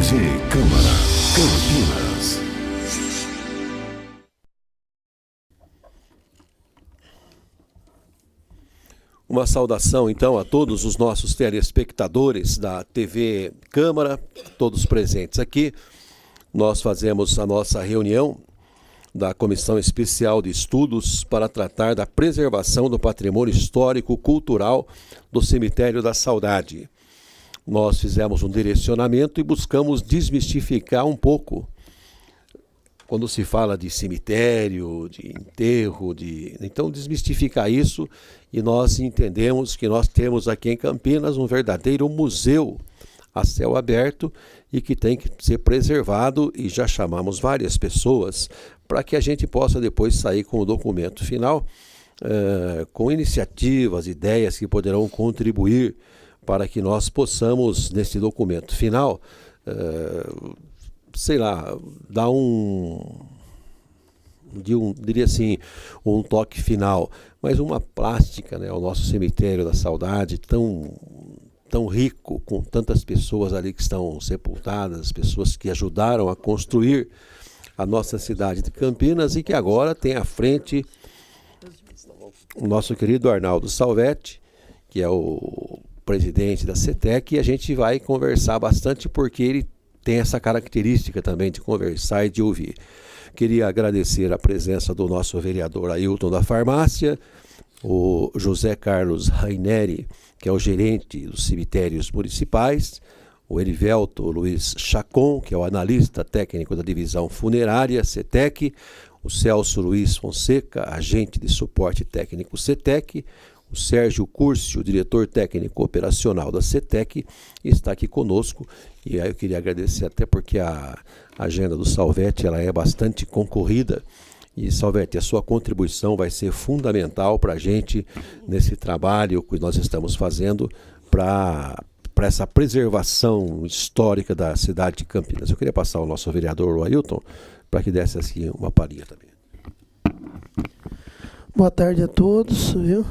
Câmara, Campinas. Uma saudação, então, a todos os nossos telespectadores da TV Câmara, todos presentes aqui. Nós fazemos a nossa reunião da Comissão Especial de Estudos para tratar da preservação do patrimônio histórico-cultural do Cemitério da Saudade. Nós fizemos um direcionamento e buscamos desmistificar um pouco. Quando se fala de cemitério, de enterro, então desmistificar isso, e nós entendemos que nós temos aqui em Campinas um verdadeiro museu a céu aberto e que tem que ser preservado, e já chamamos várias pessoas para que a gente possa depois sair com o documento final, com iniciativas, ideias que poderão contribuir para que nós possamos, nesse documento final, dar diria assim, um toque final, mas uma plástica, né, ao nosso cemitério da saudade, tão rico, com tantas pessoas ali que estão sepultadas, pessoas que ajudaram a construir a nossa cidade de Campinas e que agora tem à frente o nosso querido Arnaldo Salvetti, que é o presidente da CETEC, e a gente vai conversar bastante porque ele tem essa característica também de conversar e de ouvir. Queria agradecer a presença do nosso vereador Ailton da Farmácia, o José Carlos Raineri, que é o gerente dos cemitérios municipais, o Erivelto Luiz Chacon, que é o analista técnico da divisão funerária CETEC, o Celso Luiz Fonseca, agente de suporte técnico CETEC, o Sérgio Curcio, diretor técnico operacional da CETEC, está aqui conosco. E aí eu queria agradecer até porque a agenda do Salvetti ela é bastante concorrida. E, Salvetti, a sua contribuição vai ser fundamental para a gente nesse trabalho que nós estamos fazendo para essa preservação histórica da cidade de Campinas. Eu queria passar ao nosso vereador, o Ailton, para que desse assim uma palhinha também. Boa tarde a todos, viu?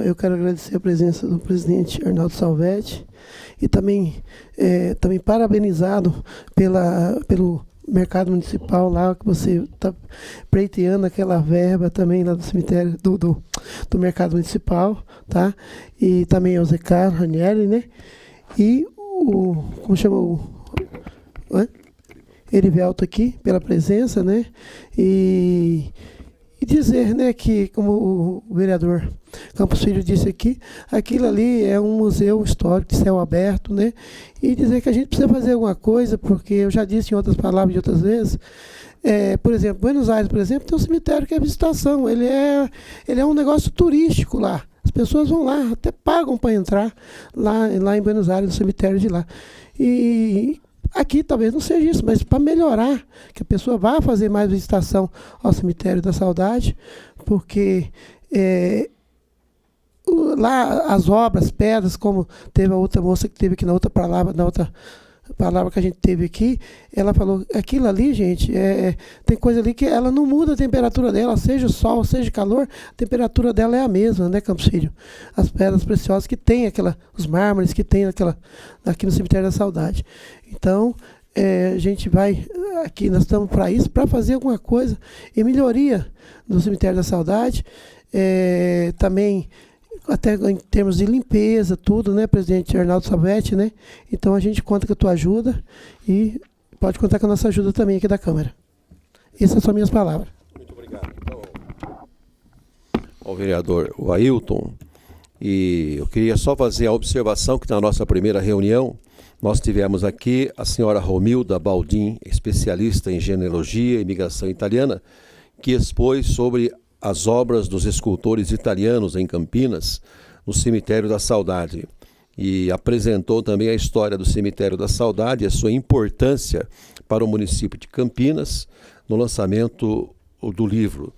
Eu quero agradecer a presença do presidente Arnaldo Salvetti e também parabenizado pelo mercado municipal lá, que você está pleiteando aquela verba também lá do cemitério, do mercado municipal, tá? E também ao Zé Carlos Ranieri, né? E como chama o Erivelto aqui, pela presença, né? E dizer, né, que, como o vereador Campos Filho disse aqui, aquilo ali é um museu histórico de céu aberto, né? E dizer que a gente precisa fazer alguma coisa, porque eu já disse em outras palavras de outras vezes, por exemplo, Buenos Aires, por exemplo, tem um cemitério que é visitação, ele é um negócio turístico lá. As pessoas vão lá, até pagam para entrar lá em Buenos Aires, no cemitério de lá. E aqui talvez não seja isso, mas para melhorar, que a pessoa vá fazer mais visitação ao cemitério da saudade, porque lá as obras, pedras, como teve a outra moça que teve aqui na outra palavra que a gente teve aqui, ela falou, aquilo ali, gente, tem coisa ali que ela não muda a temperatura dela, seja sol, seja calor, a temperatura dela é a mesma, né, Campos Filho? As pedras preciosas que tem, os mármores que tem aqui no Cemitério da Saudade. Então, a gente vai, aqui nós estamos para isso, para fazer alguma coisa em melhoria do Cemitério da Saudade, também até em termos de limpeza, tudo, né, presidente Arnaldo Salvetti, né? Então a gente conta com a tua ajuda e pode contar com a nossa ajuda também aqui da Câmara. Essas são minhas palavras. Muito obrigado. Então, ao vereador o Ailton, e eu queria só fazer a observação que na nossa primeira reunião nós tivemos aqui a senhora Romilda Baldin, especialista em genealogia e imigração italiana, que expôs sobre as obras dos escultores italianos em Campinas, no Cemitério da Saudade, e apresentou também a história do Cemitério da Saudade e a sua importância para o município de Campinas no lançamento do livro,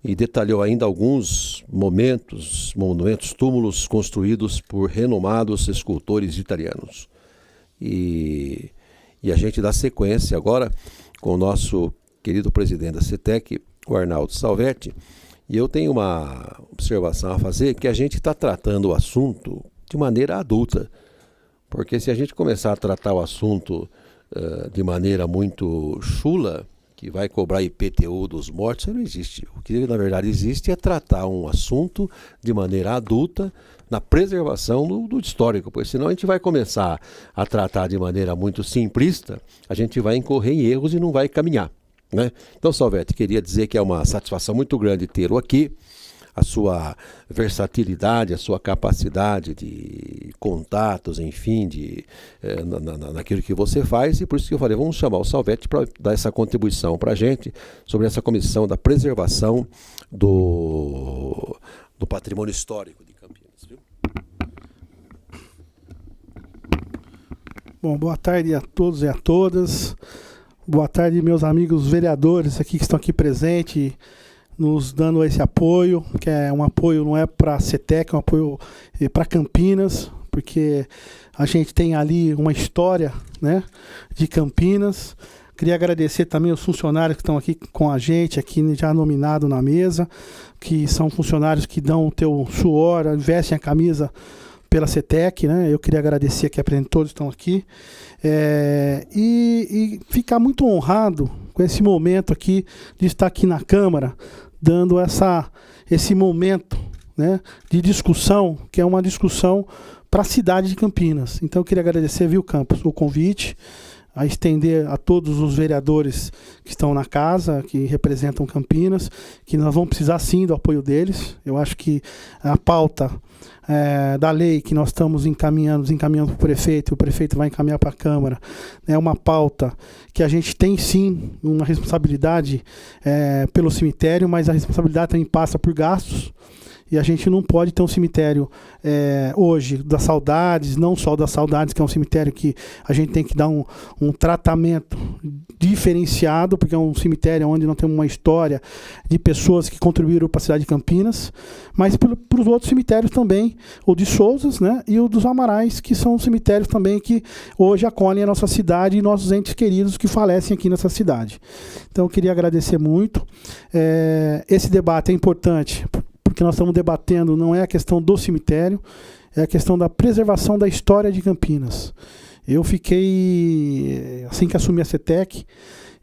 e detalhou ainda alguns monumentos, túmulos construídos por renomados escultores italianos. E a gente dá sequência agora com o nosso querido presidente da CETEC, o Arnaldo Salvetti. E eu tenho uma observação a fazer, que a gente está tratando o assunto de maneira adulta. Porque se a gente começar a tratar o assunto de maneira muito chula, que vai cobrar IPTU dos mortos, isso não existe. O que na verdade existe é tratar um assunto de maneira adulta, na preservação do histórico, porque senão a gente vai começar a tratar de maneira muito simplista, a gente vai incorrer em erros e não vai caminhar, né? Então, Salvetti, queria dizer que é uma satisfação muito grande tê-lo aqui, a sua versatilidade, a sua capacidade de contatos, enfim, naquilo que você faz, e por isso que eu falei, vamos chamar o Salvetti para dar essa contribuição para a gente sobre essa comissão da preservação do patrimônio histórico de Campinas. Viu? Bom, boa tarde a todos e a todas. Boa tarde, meus amigos vereadores aqui que estão aqui presentes, nos dando esse apoio, que é um apoio, não é para a CETEC, é um apoio para Campinas, porque a gente tem ali uma história, né, de Campinas. Queria agradecer também os funcionários que estão aqui com a gente, aqui já nominado na mesa, que são funcionários que dão o teu suor, vestem a camisa pela CETEC, né? Eu queria agradecer aqui, todos estão aqui. E ficar muito honrado com esse momento aqui, de estar aqui na Câmara, dando esse momento, né, de discussão, que é uma discussão para a cidade de Campinas. Então eu queria agradecer, viu, Campos, o convite, a estender a todos os vereadores que estão na casa, que representam Campinas, que nós vamos precisar sim do apoio deles. Eu acho que a pauta da lei que nós estamos encaminhando para o prefeito, e o prefeito vai encaminhar para a Câmara, é uma pauta que a gente tem sim uma responsabilidade pelo cemitério, mas a responsabilidade também passa por gastos. E a gente não pode ter um cemitério hoje das saudades, não só das saudades, que é um cemitério que a gente tem que dar um tratamento diferenciado, porque é um cemitério onde nós temos uma história de pessoas que contribuíram para a cidade de Campinas, mas para os outros cemitérios também, o de Souzas, né, e o dos Amarais, que são cemitérios também que hoje acolhem a nossa cidade e nossos entes queridos que falecem aqui nessa cidade. Então eu queria agradecer muito. Esse debate é importante, porque nós estamos debatendo não é a questão do cemitério, é a questão da preservação da história de Campinas. Eu fiquei, assim que assumi a CETEC,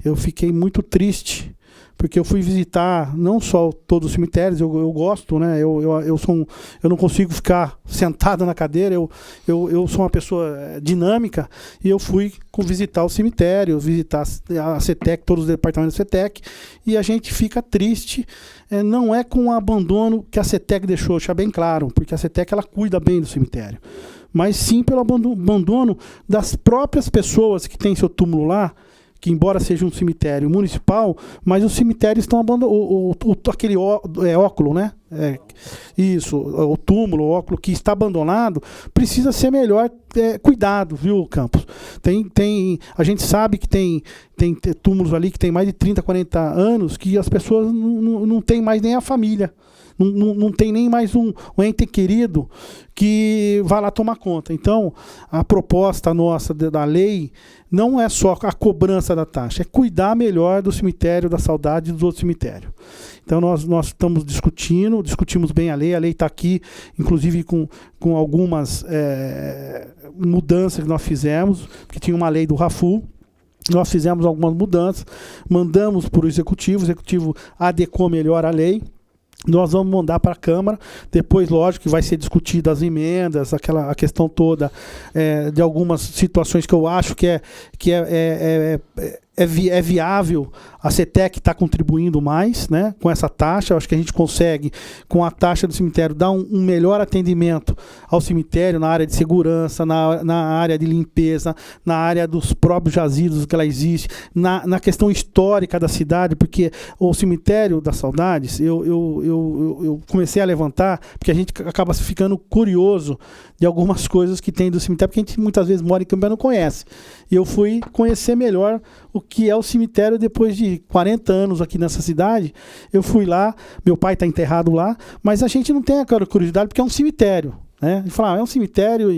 eu fiquei muito triste, porque eu fui visitar não só todos os cemitérios, eu gosto, né? Eu não consigo ficar sentado na cadeira, eu sou uma pessoa dinâmica, e eu fui visitar o cemitério, visitar a CETEC, todos os departamentos da CETEC, e a gente fica triste, não é com o abandono que a CETEC deixou, deixar bem claro, porque a CETEC ela cuida bem do cemitério, mas sim pelo abandono das próprias pessoas que têm seu túmulo lá, que embora seja um cemitério municipal, mas os cemitérios estão abandonados, aquele óculo, né? Isso, o túmulo, o óculo que está abandonado, precisa ser melhor cuidado, viu, Campos? A gente sabe que tem túmulos ali que tem mais de 30, 40 anos, que as pessoas não têm mais nem a família. Não tem nem mais um ente querido que vá lá tomar conta. Então, a proposta nossa da lei não é só a cobrança da taxa, é cuidar melhor do cemitério da saudade e dos outros cemitérios. Então, nós estamos discutimos bem a lei está aqui, inclusive com algumas mudanças que nós fizemos, que tinha uma lei do RAFU. Nós fizemos algumas mudanças, mandamos para o executivo adequou melhor a lei. Nós vamos mandar para a Câmara, depois, lógico, que vai ser discutida as emendas, a questão toda de algumas situações que eu acho que é viável a CETEC estar contribuindo mais, né, com essa taxa. Eu acho que a gente consegue, com a taxa do cemitério, dar um melhor atendimento ao cemitério na área de segurança, na área de limpeza, na área dos próprios jazidos que ela existe, na questão histórica da cidade, porque o cemitério das saudades, eu comecei a levantar, porque a gente acaba ficando curioso de algumas coisas que tem do cemitério, porque a gente muitas vezes mora em Campinas e não conhece. E eu fui conhecer melhor o que é o cemitério depois de 40 anos aqui nessa cidade. Eu fui lá, meu pai está enterrado lá, mas a gente não tem aquela curiosidade porque é um cemitério, né? A gente fala, é um cemitério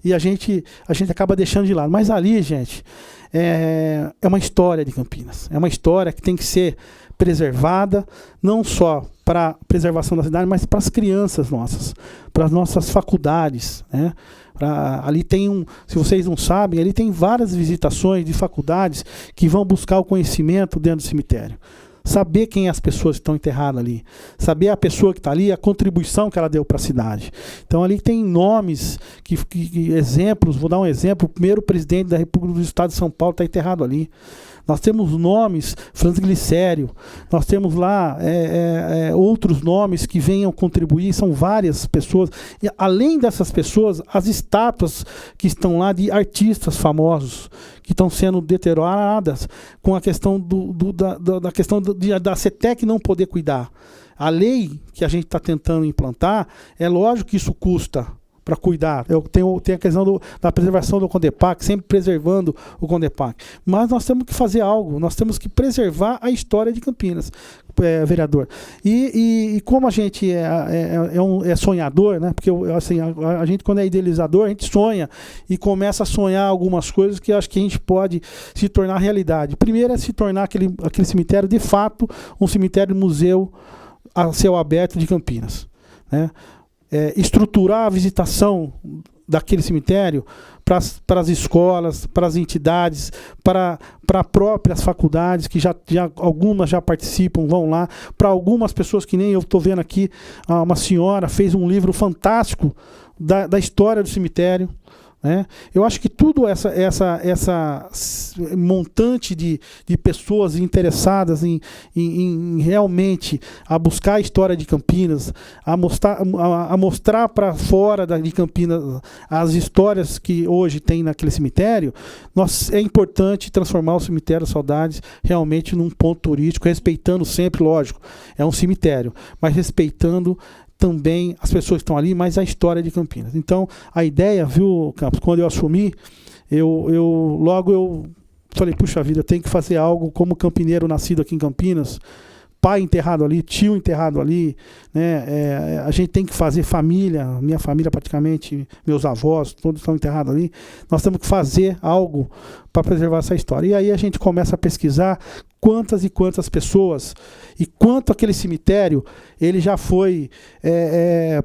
e a gente acaba deixando de lado. Mas ali, gente, é uma história de Campinas. É uma história que tem que ser preservada, não só para a preservação da cidade, mas para as crianças nossas, para as nossas faculdades, né? Ali tem se vocês não sabem, ali tem várias visitações de faculdades que vão buscar o conhecimento dentro do cemitério. Saber quem as pessoas que estão enterradas ali, saber a pessoa que está ali, a contribuição que ela deu para a cidade. Então ali tem nomes, exemplos, vou dar um exemplo, o primeiro presidente da República do Estado de São Paulo está enterrado ali. Nós temos nomes, Franz Glicério, nós temos lá outros nomes que venham contribuir, são várias pessoas. E, além dessas pessoas, as estátuas que estão lá de artistas famosos, que estão sendo deterioradas com a questão da CETEC não poder cuidar. A lei que a gente está tentando implantar, é lógico que isso custa para cuidar. Eu tenho a questão da preservação do Condepac, sempre preservando o Condepac. Mas nós temos que fazer algo, nós temos que preservar a história de Campinas, vereador. E como a gente é sonhador, né? Porque assim, a gente, quando é idealizador, a gente sonha e começa a sonhar algumas coisas que eu acho que a gente pode se tornar realidade. Primeiro é se tornar aquele cemitério, de fato, um cemitério museu a céu aberto de Campinas, né? Estruturar a visitação daquele cemitério para as escolas, para as entidades, para próprias faculdades, que algumas já participam, vão lá, para algumas pessoas que nem eu estou vendo aqui, uma senhora fez um livro fantástico da história do cemitério, né? Eu acho que tudo essa montante de pessoas interessadas em realmente a buscar a história de Campinas, a mostrar para fora de Campinas as histórias que hoje tem naquele cemitério, é importante transformar o Cemitério Saudades realmente num ponto turístico, respeitando sempre, lógico, é um cemitério, mas respeitando também as pessoas que estão ali, mas a história de Campinas. Então, a ideia, viu, Campos, quando eu assumi, logo eu falei, puxa vida, eu tenho que fazer algo como campineiro nascido aqui em Campinas, pai enterrado ali, tio enterrado ali, né? A gente tem que fazer família, minha família praticamente, meus avós, todos estão enterrados ali. Nós temos que fazer algo para preservar essa história. E aí a gente começa a pesquisar quantas e quantas pessoas, e quanto aquele cemitério ele já foi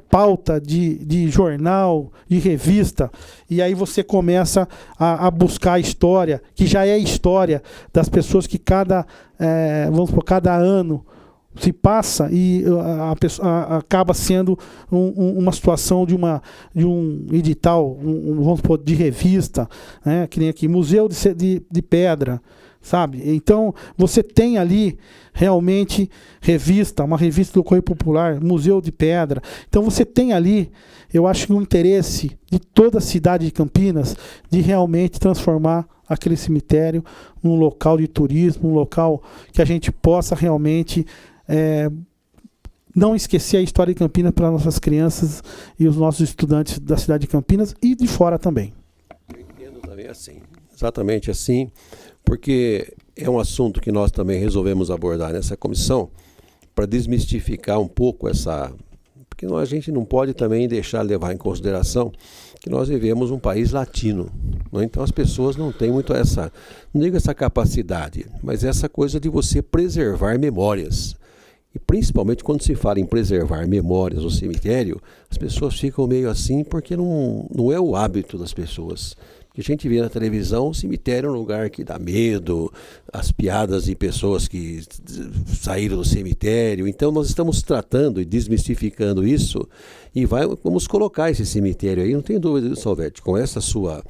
pauta de jornal, de revista, e aí você começa a buscar a história, que já é história das pessoas que cada ano se passa e a pessoa acaba sendo uma situação de um edital, vamos supor, de revista, né? Que nem aqui, Museu de Pedra, sabe? Então, você tem ali realmente uma revista do Correio Popular, Museu de Pedra. Então, você tem ali, eu acho que um interesse de toda a cidade de Campinas de realmente transformar aquele cemitério num local de turismo, um local que a gente possa realmente não esquecer a história de Campinas para nossas crianças e os nossos estudantes da cidade de Campinas e de fora também. Eu entendo também assim, exatamente assim, porque é um assunto que nós também resolvemos abordar nessa comissão para desmistificar um pouco porque a gente não pode também deixar levar em consideração que nós vivemos um país latino, né? Então as pessoas não têm muito não digo essa capacidade, mas essa coisa de você preservar memórias. E principalmente quando se fala em preservar memórias no cemitério, as pessoas ficam meio assim porque não é o hábito das pessoas. A gente vê na televisão, o cemitério é um lugar que dá medo, as piadas de pessoas que saíram do cemitério. Então nós estamos tratando e desmistificando isso e vamos colocar esse cemitério aí, não tem dúvida disso, Salvete, com essa sua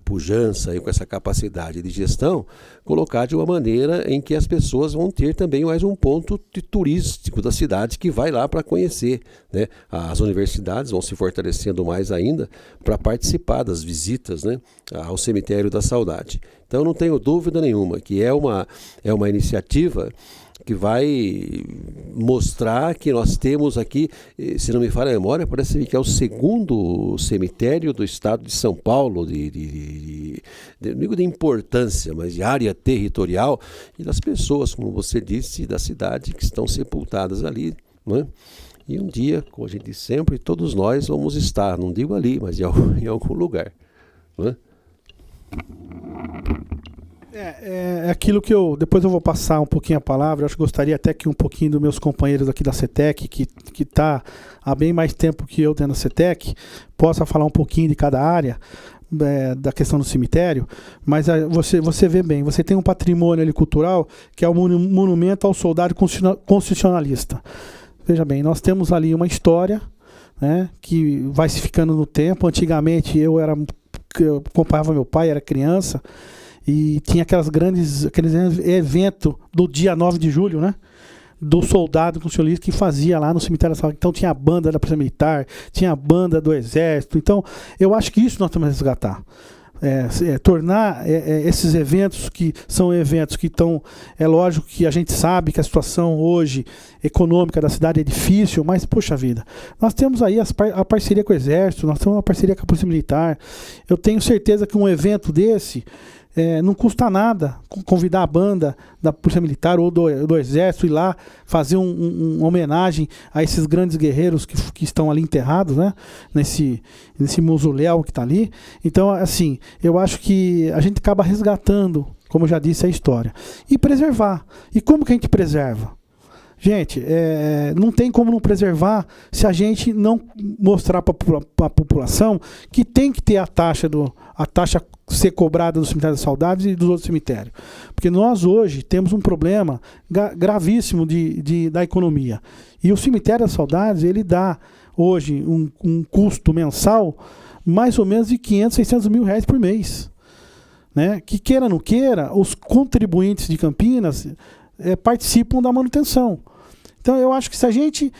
pujança e com essa capacidade de gestão, colocar de uma maneira em que as pessoas vão ter também mais um ponto turístico da cidade que vai lá para conhecer, né? As universidades vão se fortalecendo mais ainda para participar das visitas, né, ao Cemitério da Saudade. Então não tenho dúvida nenhuma que é uma iniciativa que vai mostrar que nós temos aqui, se não me falha a memória, parece que é o segundo cemitério do estado de São Paulo, não digo de importância, mas de área territorial, e das pessoas, como você disse, da cidade que estão sepultadas ali, né? E um dia, como a gente diz sempre, todos nós vamos estar, não digo ali, mas em algum lugar, né? É aquilo que depois eu vou passar um pouquinho a palavra. Eu acho que gostaria até que um pouquinho dos meus companheiros aqui da CETEC, que está há bem mais tempo que eu dentro da CETEC, possa falar um pouquinho de cada área da questão do cemitério. Mas você vê bem, você tem um patrimônio ali cultural que é o monumento ao soldado constitucionalista. Veja bem, nós temos ali uma história, né, que vai se ficando no tempo. Antigamente eu acompanhava meu pai, era criança, e tinha aqueles eventos do dia 9 de julho, né? Do soldado constitucionalista que fazia lá no cemitério da Saudade. Então tinha a banda da Polícia Militar, tinha a banda do Exército. Então eu acho que isso nós temos que resgatar. Tornar esses eventos, que são eventos que estão... É lógico que a gente sabe que a situação hoje econômica da cidade é difícil, mas, poxa vida, nós temos aí a parceria com o Exército, nós temos uma parceria com a Polícia Militar. Eu tenho certeza que um evento desse não custa nada convidar a banda da Polícia Militar ou do Exército ir lá fazer uma homenagem a esses grandes guerreiros que estão ali enterrados, né? Nesse mausoléu que está ali. Então, assim, eu acho que a gente acaba resgatando, como eu já disse, a história. E preservar. E como que a gente preserva? Gente, não tem como não preservar se a gente não mostrar para a população que tem que ter a taxa ser cobrada do Cemitério das Saudades e dos outros cemitérios. Porque nós hoje temos um problema gravíssimo da economia. E o Cemitério das Saudades, ele dá hoje um custo mensal mais ou menos de 500, 600 mil reais por mês. Né? Que queira ou não queira, os contribuintes de Campinas participam da manutenção. Então eu acho que se a gente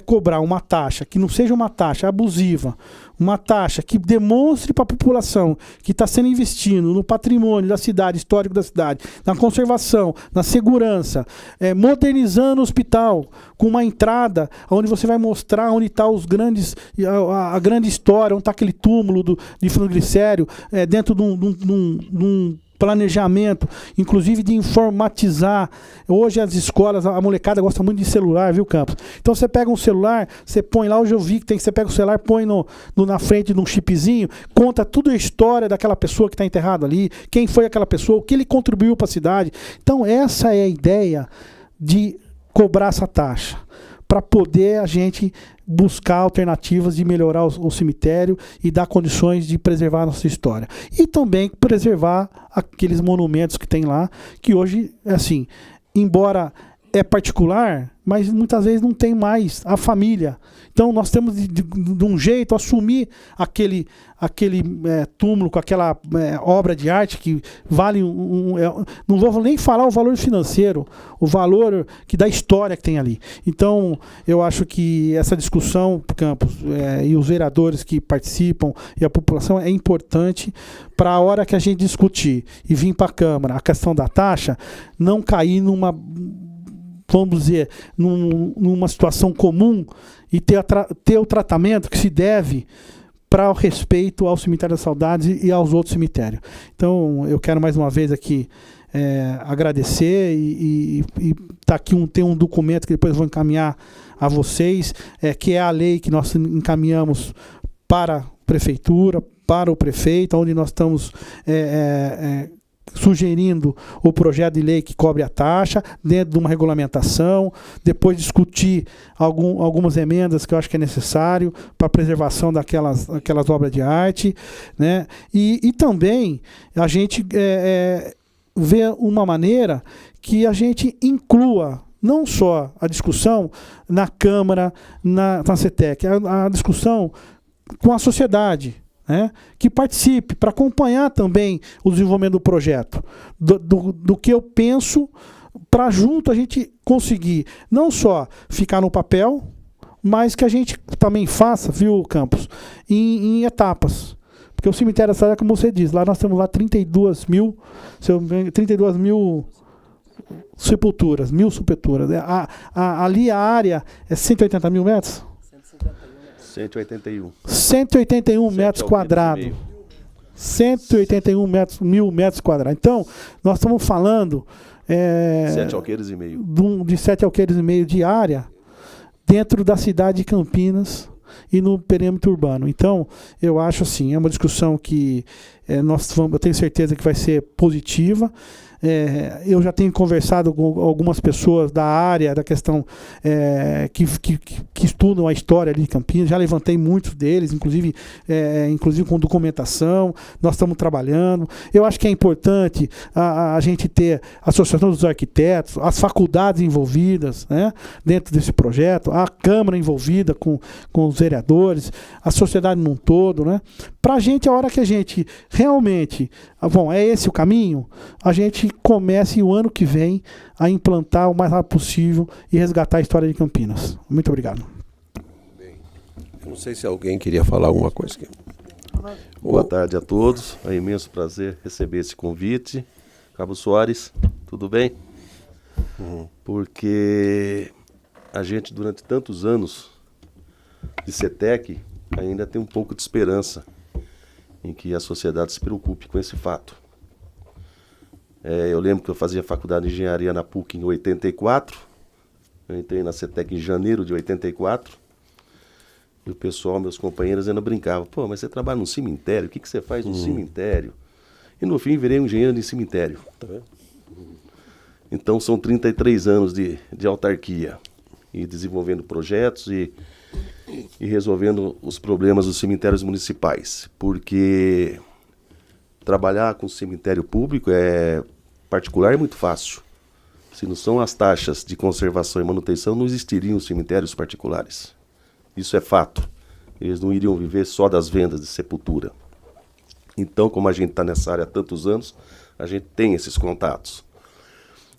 cobrar uma taxa que não seja uma taxa abusiva, uma taxa que demonstre para a população que está sendo investindo no patrimônio da cidade, histórico da cidade, na conservação, na segurança, modernizando o hospital, com uma entrada onde você vai mostrar onde está a grande história, onde está aquele túmulo de Franco Glicério, dentro de um planejamento, inclusive de informatizar. Hoje as escolas, a molecada gosta muito de celular, viu, Campos? Então você pega um celular, você põe lá, hoje eu vi que você pega o celular, põe na frente de um chipzinho, conta toda a história daquela pessoa que está enterrada ali, quem foi aquela pessoa, o que ele contribuiu para a cidade. Então essa é a ideia de cobrar essa taxa, para poder a gente buscar alternativas de melhorar o cemitério e dar condições de preservar a nossa história. E também preservar aqueles monumentos que tem lá, que hoje, assim, embora é particular, mas muitas vezes não tem mais a família. Então nós temos de um jeito assumir aquele túmulo com aquela obra de arte que vale não vou nem falar o valor financeiro, o valor da história que tem ali. Então eu acho que essa discussão, Campos, e os vereadores que participam e a população é importante para a hora que a gente discutir e vir para a Câmara a questão da taxa, não cair vamos dizer, numa situação comum e ter o tratamento que se deve para o respeito ao Cemitério das Saudades e aos outros cemitérios. Então, eu quero mais uma vez aqui agradecer e tá aqui tem um documento que depois eu vou encaminhar a vocês, que é a lei que nós encaminhamos para a Prefeitura, para o prefeito, onde nós estamos sugerindo o projeto de lei que cobre a taxa dentro de uma regulamentação, depois discutir algumas emendas que eu acho que é necessário para a preservação daquelas obras de arte, né? E também a gente ver uma maneira que a gente inclua não só a discussão na Câmara, na CETEC, a discussão com a sociedade, né, que participe, para acompanhar também o desenvolvimento do projeto, do que eu penso, para junto a gente conseguir não só ficar no papel, mas que a gente também faça, viu, Campos, em etapas. Porque o cemitério da cidade, como você diz, lá nós temos lá 32 mil sepulturas, ali a área é 180 mil metros? 181 metros quadrados. 181 mil metros quadrados. Então, nós estamos falando 7 alqueires e meio. De 7 alqueires e meio de área dentro da cidade de Campinas, e no perímetro urbano. Então, eu acho assim, é uma discussão que eu tenho certeza que vai ser positiva. Eu já tenho conversado com algumas pessoas da área, da questão que estudam a história ali de Campinas, já levantei muitos deles, inclusive com documentação, nós estamos trabalhando. Eu acho que é importante a gente ter a Associação dos Arquitetos, as faculdades envolvidas, né, dentro desse projeto, a Câmara envolvida com os vereadores, a sociedade num todo, né, para a gente, a hora que a gente realmente, bom, é esse o caminho, a gente comece o ano que vem a implantar o mais rápido possível e resgatar a história de Campinas. Muito obrigado. Bem, eu não sei se alguém queria falar alguma coisa aqui. Boa tarde a todos, é um imenso prazer receber esse convite. Cabo Soares, tudo bem? Porque a gente, durante tantos anos de CETEC, ainda tem um pouco de esperança em que a sociedade se preocupe com esse fato. Eu lembro que eu fazia faculdade de engenharia na PUC em 84, eu entrei na CETEC em janeiro de 84, e o pessoal, meus companheiros, ainda brincavam, pô, mas você trabalha num cemitério, o que você faz num cemitério? E no fim virei um engenheiro de cemitério. Tá vendo? Então são 33 anos de autarquia, e desenvolvendo projetos e resolvendo os problemas dos cemitérios municipais, porque trabalhar com cemitério público particular é muito fácil. Se não são as taxas de conservação e manutenção, não existiriam os cemitérios particulares. Isso é fato. Eles não iriam viver só das vendas de sepultura. Então, como a gente está nessa área há tantos anos, a gente tem esses contatos.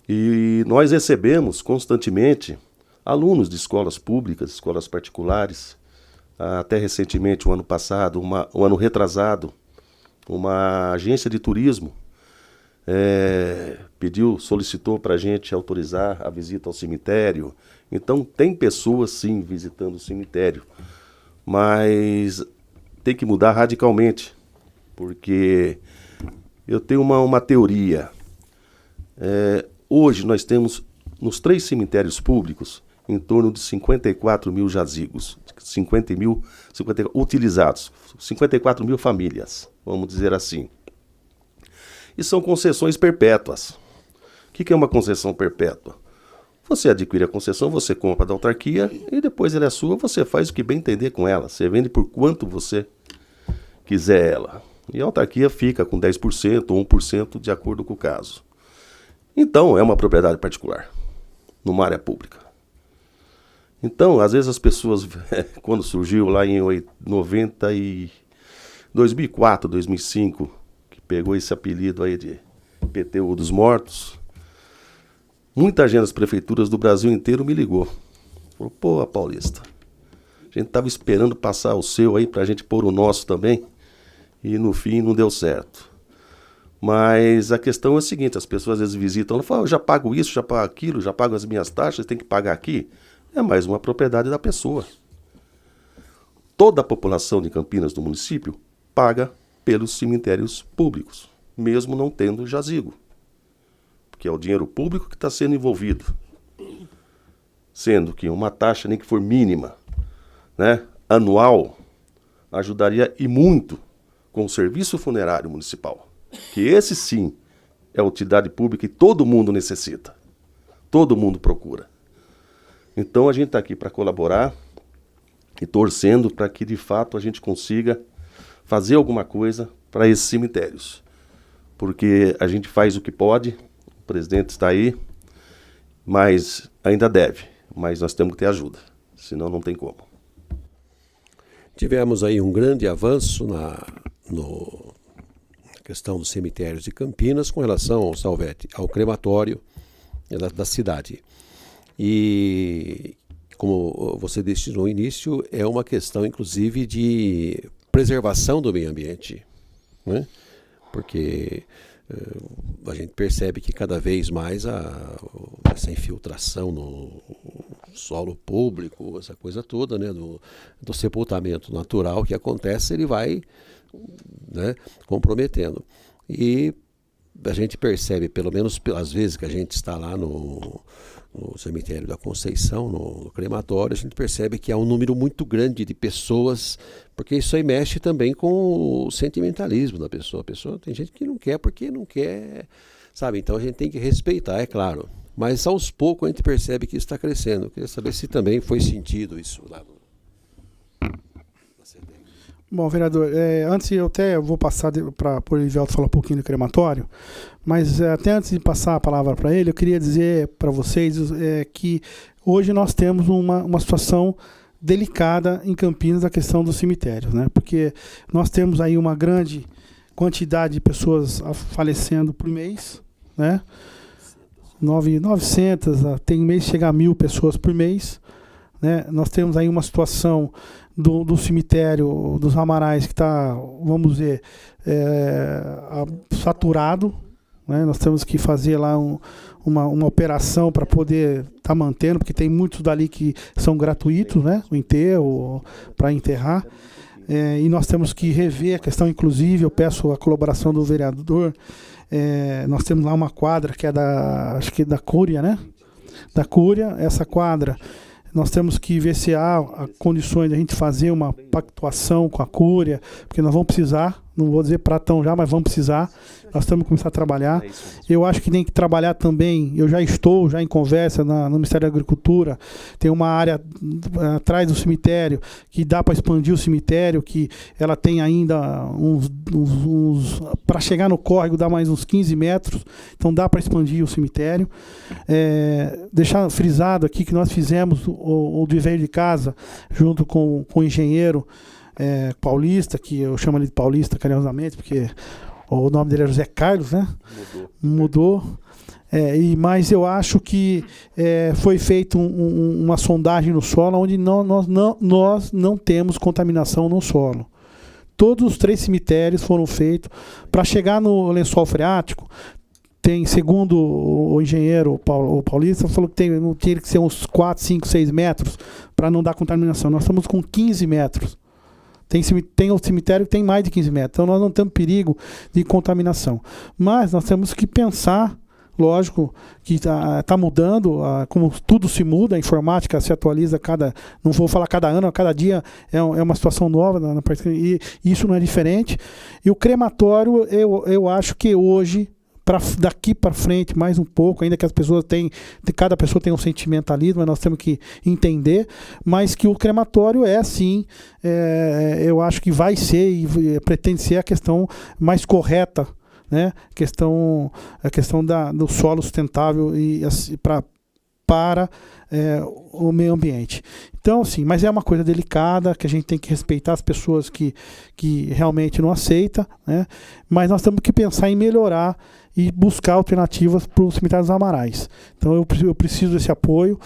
E nós recebemos constantemente alunos de escolas públicas, escolas particulares. Até recentemente, o ano passado, o ano retrasado, uma agência de turismo solicitou para a gente autorizar a visita ao cemitério. Então, tem pessoas, sim, visitando o cemitério. Mas tem que mudar radicalmente, porque eu tenho uma teoria. Hoje nós temos, nos 3 cemitérios públicos, em torno de 54 mil jazigos, 50 utilizados, 54 mil famílias, vamos dizer assim. E são concessões perpétuas. O que é uma concessão perpétua? Você adquire a concessão, você compra da autarquia e depois ela é sua, você faz o que bem entender com ela. Você vende por quanto você quiser ela. E a autarquia fica com 10% ou 1% de acordo com o caso. Então, é uma propriedade particular, numa área pública. Então, às vezes as pessoas, quando surgiu lá em 2004, 2005, que pegou esse apelido aí de IPTU dos mortos, muita gente das prefeituras do Brasil inteiro me ligou. Falou, pô, Paulista, a gente estava esperando passar o seu aí pra gente pôr o nosso também, e no fim não deu certo. Mas a questão é a seguinte, as pessoas às vezes visitam, elas falam, eu já pago isso, já pago aquilo, já pago as minhas taxas, tem que pagar aqui. É mais uma propriedade da pessoa. Toda a população de Campinas, do município, paga pelos cemitérios públicos, mesmo não tendo jazigo. Porque é o dinheiro público que está sendo envolvido. Sendo que uma taxa, nem que for mínima, né, anual, ajudaria e muito com o serviço funerário municipal. Que esse sim é utilidade pública e todo mundo necessita. Todo mundo procura. Então a gente está aqui para colaborar e torcendo para que de fato a gente consiga fazer alguma coisa para esses cemitérios. Porque a gente faz o que pode, o presidente está aí, mas ainda deve. Mas nós temos que ter ajuda, senão não tem como. Tivemos aí um grande avanço na questão dos cemitérios de Campinas com relação, Salvetti, ao crematório da cidade. E, como você disse no início, é uma questão, inclusive, de preservação do meio ambiente, né? Porque a gente percebe que cada vez mais essa infiltração no solo público, essa coisa toda, né, do sepultamento natural que acontece, ele vai, né, comprometendo. E a gente percebe, pelo menos pelas vezes que a gente está lá no cemitério da Conceição, no crematório, a gente percebe que há um número muito grande de pessoas, porque isso aí mexe também com o sentimentalismo da pessoa. A pessoa tem gente que não quer porque não quer, sabe? Então a gente tem que respeitar, é claro. Mas aos poucos a gente percebe que isso está crescendo. Eu queria saber se também foi sentido isso lá na CETEC. Bom, vereador, antes eu até vou passar para o Elivelto falar um pouquinho do crematório, mas até antes de passar a palavra para ele, eu queria dizer para vocês que hoje nós temos uma situação delicada em Campinas, a questão dos cemitérios, né? Porque nós temos aí uma grande quantidade de pessoas falecendo por mês, né? 900, tem mês que chega a 1.000 pessoas por mês, né? Nós temos aí uma situação do cemitério dos Amarais que está, vamos dizer, saturado, né? Nós temos que fazer lá uma operação para poder estar mantendo, porque tem muitos dali que são gratuitos, né? O enterro, para enterrar. E nós temos que rever a questão, inclusive, eu peço a colaboração do vereador. Nós temos lá uma quadra que é acho que da Cúria, né? Da Cúria, essa quadra. Nós temos que ver se há condições de a gente fazer uma pactuação com a Cúria, porque nós vamos precisar, não vou dizer pratão já, mas vamos precisar. Nós temos que começar a trabalhar. Eu acho que tem que trabalhar também, eu já estou em conversa no Ministério da Agricultura, tem uma área atrás do cemitério, que dá para expandir o cemitério, que ela tem ainda para chegar no córrego dá mais uns 15 metros, então dá para expandir o cemitério. Deixar frisado aqui que nós fizemos o dever de casa, junto com o engenheiro paulista, que eu chamo ele de paulista carinhosamente, porque o nome dele é José Carlos, né? Mudou. Mas eu acho que foi feita uma sondagem no solo, onde nós não temos contaminação no solo. Todos os 3 cemitérios foram feitos. Para chegar no lençol freático, segundo o engenheiro o paulista, falou que tinha que ser uns 4, 5, 6 metros para não dar contaminação. Nós estamos com 15 metros. Tem o cemitério que tem mais de 15 metros, então nós não temos perigo de contaminação. Mas nós temos que pensar, lógico, que está mudando, como tudo se muda, a informática se atualiza não vou falar cada ano, cada dia é uma situação nova, e isso não é diferente. E o crematório, eu acho que hoje, daqui para frente, mais um pouco, ainda que as pessoas cada pessoa tem um sentimentalismo, nós temos que entender, mas que o crematório sim, eu acho que vai ser e pretende ser a questão mais correta, né? A questão do solo sustentável e para o meio ambiente. Então, sim, mas é uma coisa delicada, que a gente tem que respeitar as pessoas que realmente não aceitam, né? Mas nós temos que pensar em melhorar e buscar alternativas para os cemitérios dos Amarais. Então eu preciso desse apoio,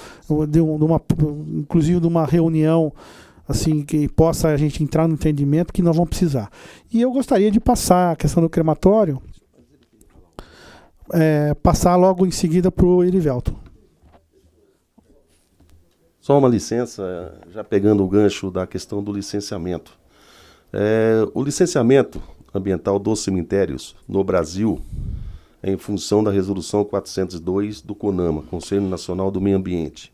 inclusive de uma reunião assim, que possa a gente entrar no entendimento que nós vamos precisar. E eu gostaria de passar a questão do crematório, passar logo em seguida para o Elivelto. Só uma licença, já pegando o gancho da questão do licenciamento. O licenciamento ambiental dos cemitérios no Brasil é em função da Resolução 402 do CONAMA, Conselho Nacional do Meio Ambiente.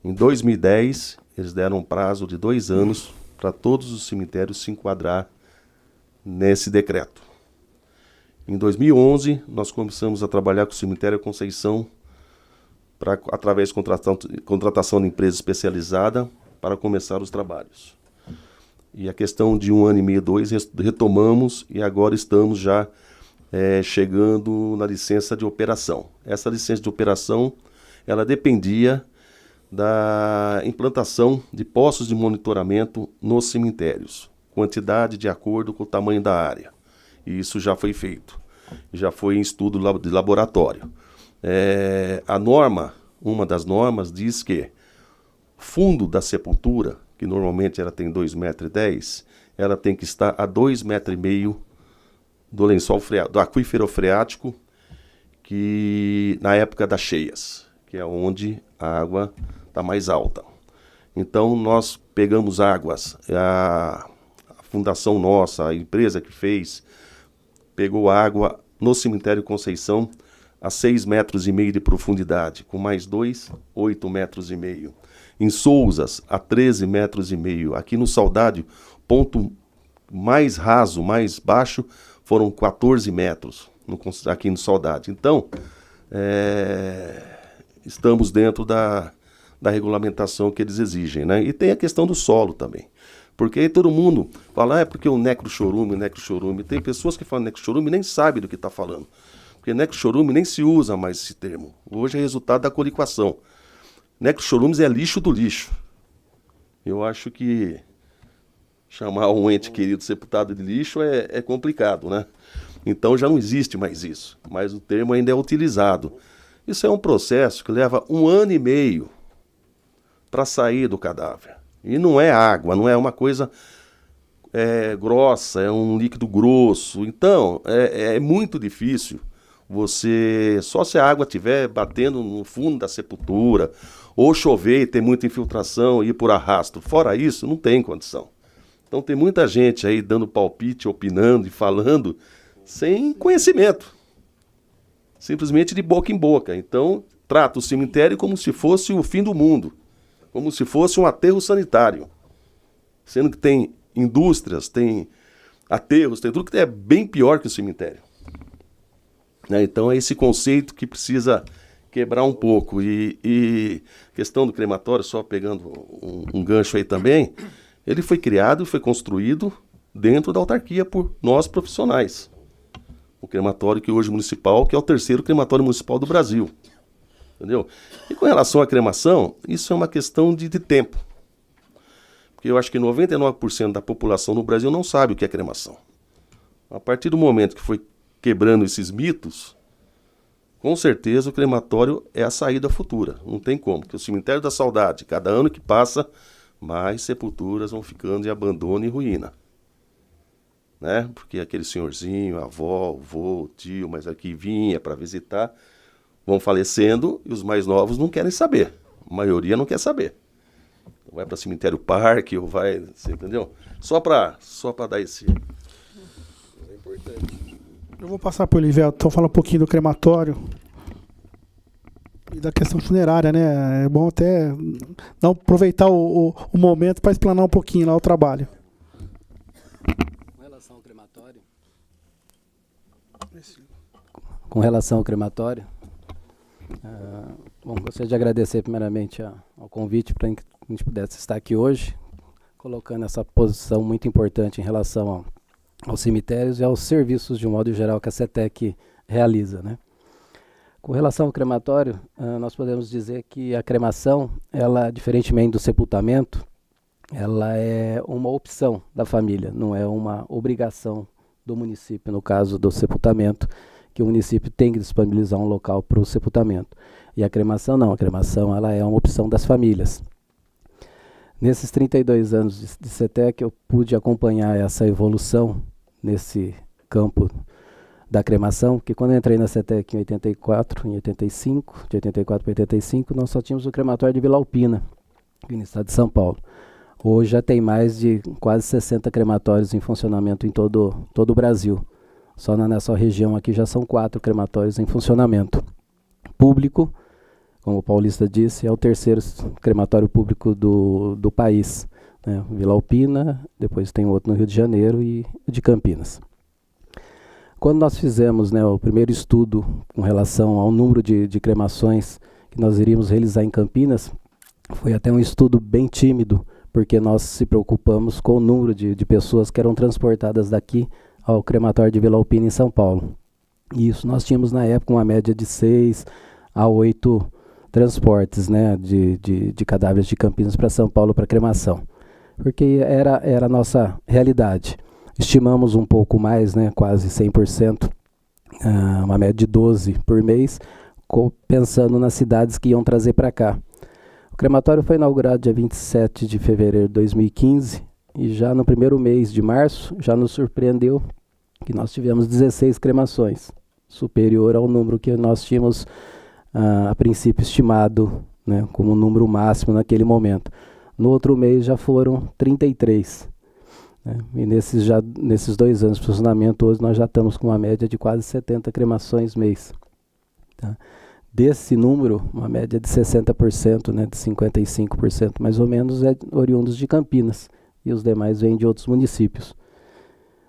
Em 2010, eles deram um prazo de 2 anos para todos os cemitérios se enquadrar nesse decreto. Em 2011, nós começamos a trabalhar com o cemitério Conceição, através de contratação de empresa especializada, para começar os trabalhos. E a questão de 1 ano e meio, 2, retomamos e agora estamos já chegando na licença de operação. Essa licença de operação, ela dependia da implantação de postos de monitoramento nos cemitérios, quantidade de acordo com o tamanho da área. E isso já foi feito, já foi em estudo de laboratório. A norma, uma das normas, diz que fundo da sepultura, que normalmente ela tem 2,10 metros, ela tem que estar a 2,5 metros do lençol freático, do aquífero freático, que na época das cheias, que é onde a água está mais alta. Então nós pegamos águas, a fundação nossa, a empresa que fez, pegou água no cemitério Conceição, a 6,5 metros de profundidade, com mais 2, 8,5 metros. Em Sousas, a 13,5 metros. Aqui no Saudade, ponto mais raso, mais baixo, foram 14 metros, aqui no Saudade. Então, estamos dentro da regulamentação que eles exigem, né? E tem a questão do solo também. Porque aí todo mundo fala, porque o necrochorume. Tem pessoas que falam necrochorume e nem sabem do que está falando. Porque necrochorume nem se usa mais esse termo. Hoje é resultado da coliquação. Necrochorumes é lixo do lixo. Eu acho que chamar um ente querido sepultado de lixo é complicado, né? Então já não existe mais isso. Mas o termo ainda é utilizado. Isso é um processo que leva 1 ano e meio para sair do cadáver. E não é água, não é uma coisa grossa, é um líquido grosso. Então, é muito difícil você... Só se a água estiver batendo no fundo da sepultura, ou chover e ter muita infiltração e ir por arrasto. Fora isso, não tem condição. Então tem muita gente aí dando palpite, opinando e falando sem conhecimento. Simplesmente de boca em boca. Então, trata o cemitério como se fosse o fim do mundo. Como se fosse um aterro sanitário. Sendo que tem indústrias, tem aterros, tem tudo que é bem pior que o cemitério. Então é esse conceito que precisa quebrar um pouco. E questão do crematório, só pegando um gancho aí também, ele foi criado e foi construído dentro da autarquia por nós profissionais. O crematório que hoje é municipal, que é o 3º crematório municipal do Brasil. Entendeu? E com relação à cremação, isso é uma questão de tempo. Porque eu acho que 99% da população no Brasil não sabe o que é cremação. A partir do momento que foi quebrando esses mitos, com certeza o crematório é a saída futura. Não tem como, porque o cemitério da saudade, cada ano que passa, mais sepulturas vão ficando em abandono e ruína. Né? Porque aquele senhorzinho, a avó, o vô, o tio, mas aqui vinha para visitar, vão falecendo e os mais novos não querem saber. A maioria não quer saber. Vai para cemitério parque ou vai, você entendeu? Só para dar esse... É importante. Eu vou passar para o Olivelto, então falar um pouquinho do crematório e da questão funerária, né? É bom até não aproveitar o momento para explanar um pouquinho lá o trabalho. Com relação ao crematório, gostaria de agradecer primeiramente ao convite para que a gente pudesse estar aqui hoje, colocando essa posição muito importante em relação aos cemitérios e aos serviços de um modo geral que a CETEC realiza, né? Com relação ao crematório, nós podemos dizer que a cremação, ela, diferentemente do sepultamento, ela é uma opção da família, não é uma obrigação do município, no caso do sepultamento, que o município tem que disponibilizar um local para o sepultamento. E a cremação não, a cremação ela é uma opção das famílias. Nesses 32 anos de CETEC, eu pude acompanhar essa evolução nesse campo da cremação, porque quando eu entrei na CETEC em 84, em 85, de 84 para 85, nós só tínhamos o crematório de Vila Alpina, aqui no estado de São Paulo. Hoje já tem mais de quase 60 crematórios em funcionamento em todo o Brasil. Só na nossa região aqui já são 4 crematórios em funcionamento. Público, como o Paulista disse, é o 3º crematório público do país, né? Vila Alpina, depois tem outro no Rio de Janeiro e de Campinas. Quando nós fizemos, né, o primeiro estudo com relação ao número de cremações que nós iríamos realizar em Campinas, foi até um estudo bem tímido, porque nós se preocupamos com o número de pessoas que eram transportadas daqui ao crematório de Vila Alpina em São Paulo. E isso nós tínhamos na época uma média de 6 a 8 transportes, né, de cadáveres de Campinas para São Paulo para cremação, porque era a nossa realidade. Estimamos um pouco mais, né, quase 100%, uma média de 12 por mês, pensando nas cidades que iam trazer para cá. O crematório foi inaugurado dia 27 de fevereiro de 2015 e já no primeiro mês de março já nos surpreendeu que nós tivemos 16 cremações, superior ao número que nós tínhamos a princípio estimado, né, como número máximo naquele momento. No outro mês já foram 33. né? E nesses 2 anos de funcionamento, hoje nós já estamos com uma média de quase 70 cremações mês. Tá? Desse número, uma média de 60%, né, de 55% mais ou menos, é oriundos de Campinas, e os demais vêm de outros municípios.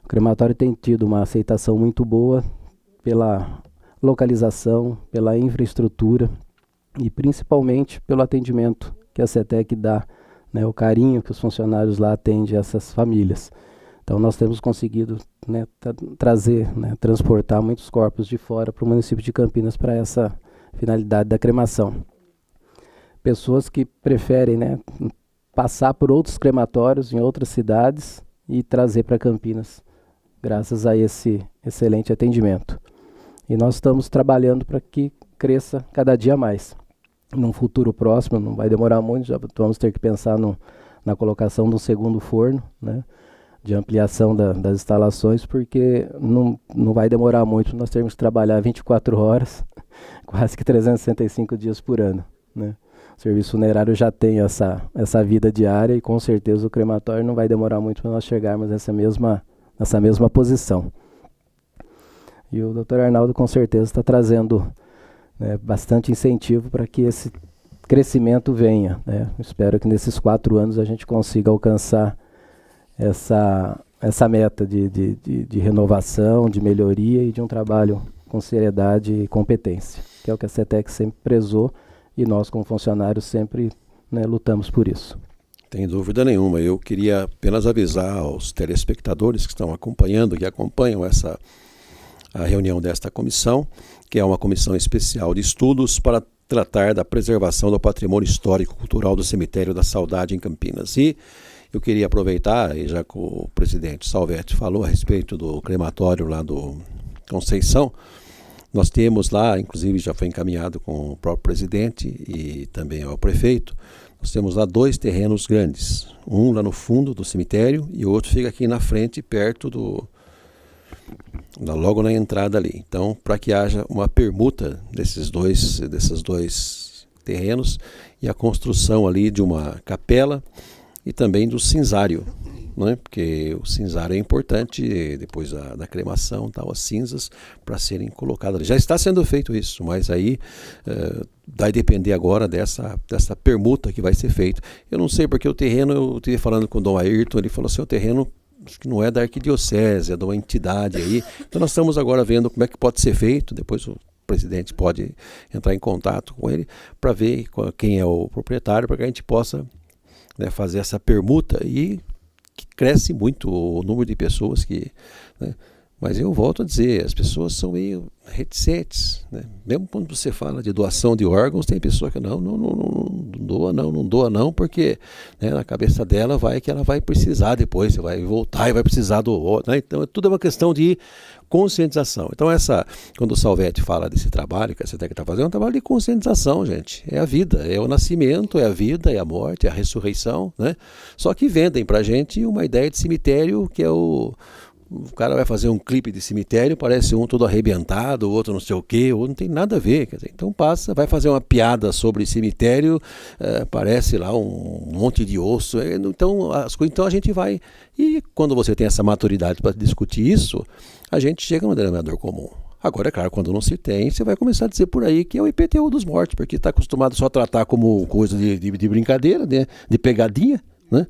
O crematório tem tido uma aceitação muito boa pela localização, pela infraestrutura e principalmente pelo atendimento que a CETEC dá, né, o carinho que os funcionários lá atendem a essas famílias. Então nós temos conseguido, né, trazer, né, transportar muitos corpos de fora para o município de Campinas para essa finalidade da cremação. Pessoas que preferem, né, passar por outros crematórios em outras cidades e trazer para Campinas, graças a esse excelente atendimento. E nós estamos trabalhando para que cresça cada dia mais. Num futuro próximo, não vai demorar muito, já vamos ter que pensar na colocação de um segundo forno, né, de ampliação das instalações, porque não vai demorar muito, nós temos que trabalhar 24 horas, quase que 365 dias por ano, né. O serviço funerário já tem essa vida diária e com certeza o crematório não vai demorar muito para nós chegarmos nessa mesma posição. E o Dr. Arnaldo com certeza está trazendo, né, bastante incentivo para que esse crescimento venha, né. Espero que nesses 4 anos a gente consiga alcançar essa meta de renovação, de melhoria e de um trabalho com seriedade e competência, que é o que a CETEC sempre prezou e nós como funcionários sempre, né, lutamos por isso. Tem dúvida nenhuma. Eu queria apenas avisar aos telespectadores que estão acompanhando, que acompanham a reunião desta comissão, que é uma comissão especial de estudos para tratar da preservação do patrimônio histórico-cultural do Cemitério da Saudade em Campinas. E eu queria aproveitar, e já que o presidente Salvetti falou a respeito do crematório lá do Conceição, nós temos lá, inclusive já foi encaminhado com o próprio presidente e também ao prefeito, nós temos lá 2 terrenos grandes, um lá no fundo do cemitério e o outro fica aqui na frente, perto logo na entrada ali. Então, para que haja uma permuta desses dois terrenos e a construção ali de uma capela e também do cinzário, né? Porque o cinzário é importante depois da cremação, tal, as cinzas para serem colocadas ali. Já está sendo feito isso, mas aí vai depender agora dessa permuta que vai ser feita. Eu não sei porque o terreno, eu estive falando com o Dom Ayrton, ele falou assim, o terreno acho que não é da arquidiocese, é de uma entidade aí. Então nós estamos agora vendo como é que pode ser feito, depois o presidente pode entrar em contato com ele para ver quem é o proprietário, para que a gente possa, né, fazer essa permuta e que cresce muito o número de pessoas que, né, mas eu volto a dizer, as pessoas são meio reticentes, né? Mesmo quando você fala de doação de órgãos, tem pessoa que não doa não, porque, né, na cabeça dela vai que ela vai precisar depois, você vai voltar e vai precisar do outro, né? Então tudo é uma questão de conscientização. Então quando o Salvetti fala desse trabalho que a CETEC está fazendo, é um trabalho de conscientização, gente. É a vida, é o nascimento, é a vida, é a morte, é a ressurreição, né? Só que vendem pra gente uma ideia de cemitério que é o cara vai fazer um clipe de cemitério, parece um todo arrebentado, o outro não sei o quê, ou não tem nada a ver. Quer dizer, então vai fazer uma piada sobre cemitério, parece lá um monte de osso. Então a gente vai. E quando você tem essa maturidade para discutir isso, a gente chega no denominador comum. Agora, é claro, quando não se tem, você vai começar a dizer por aí que é o IPTU dos mortos, porque está acostumado só a tratar como coisa de brincadeira, né? De pegadinha. Né?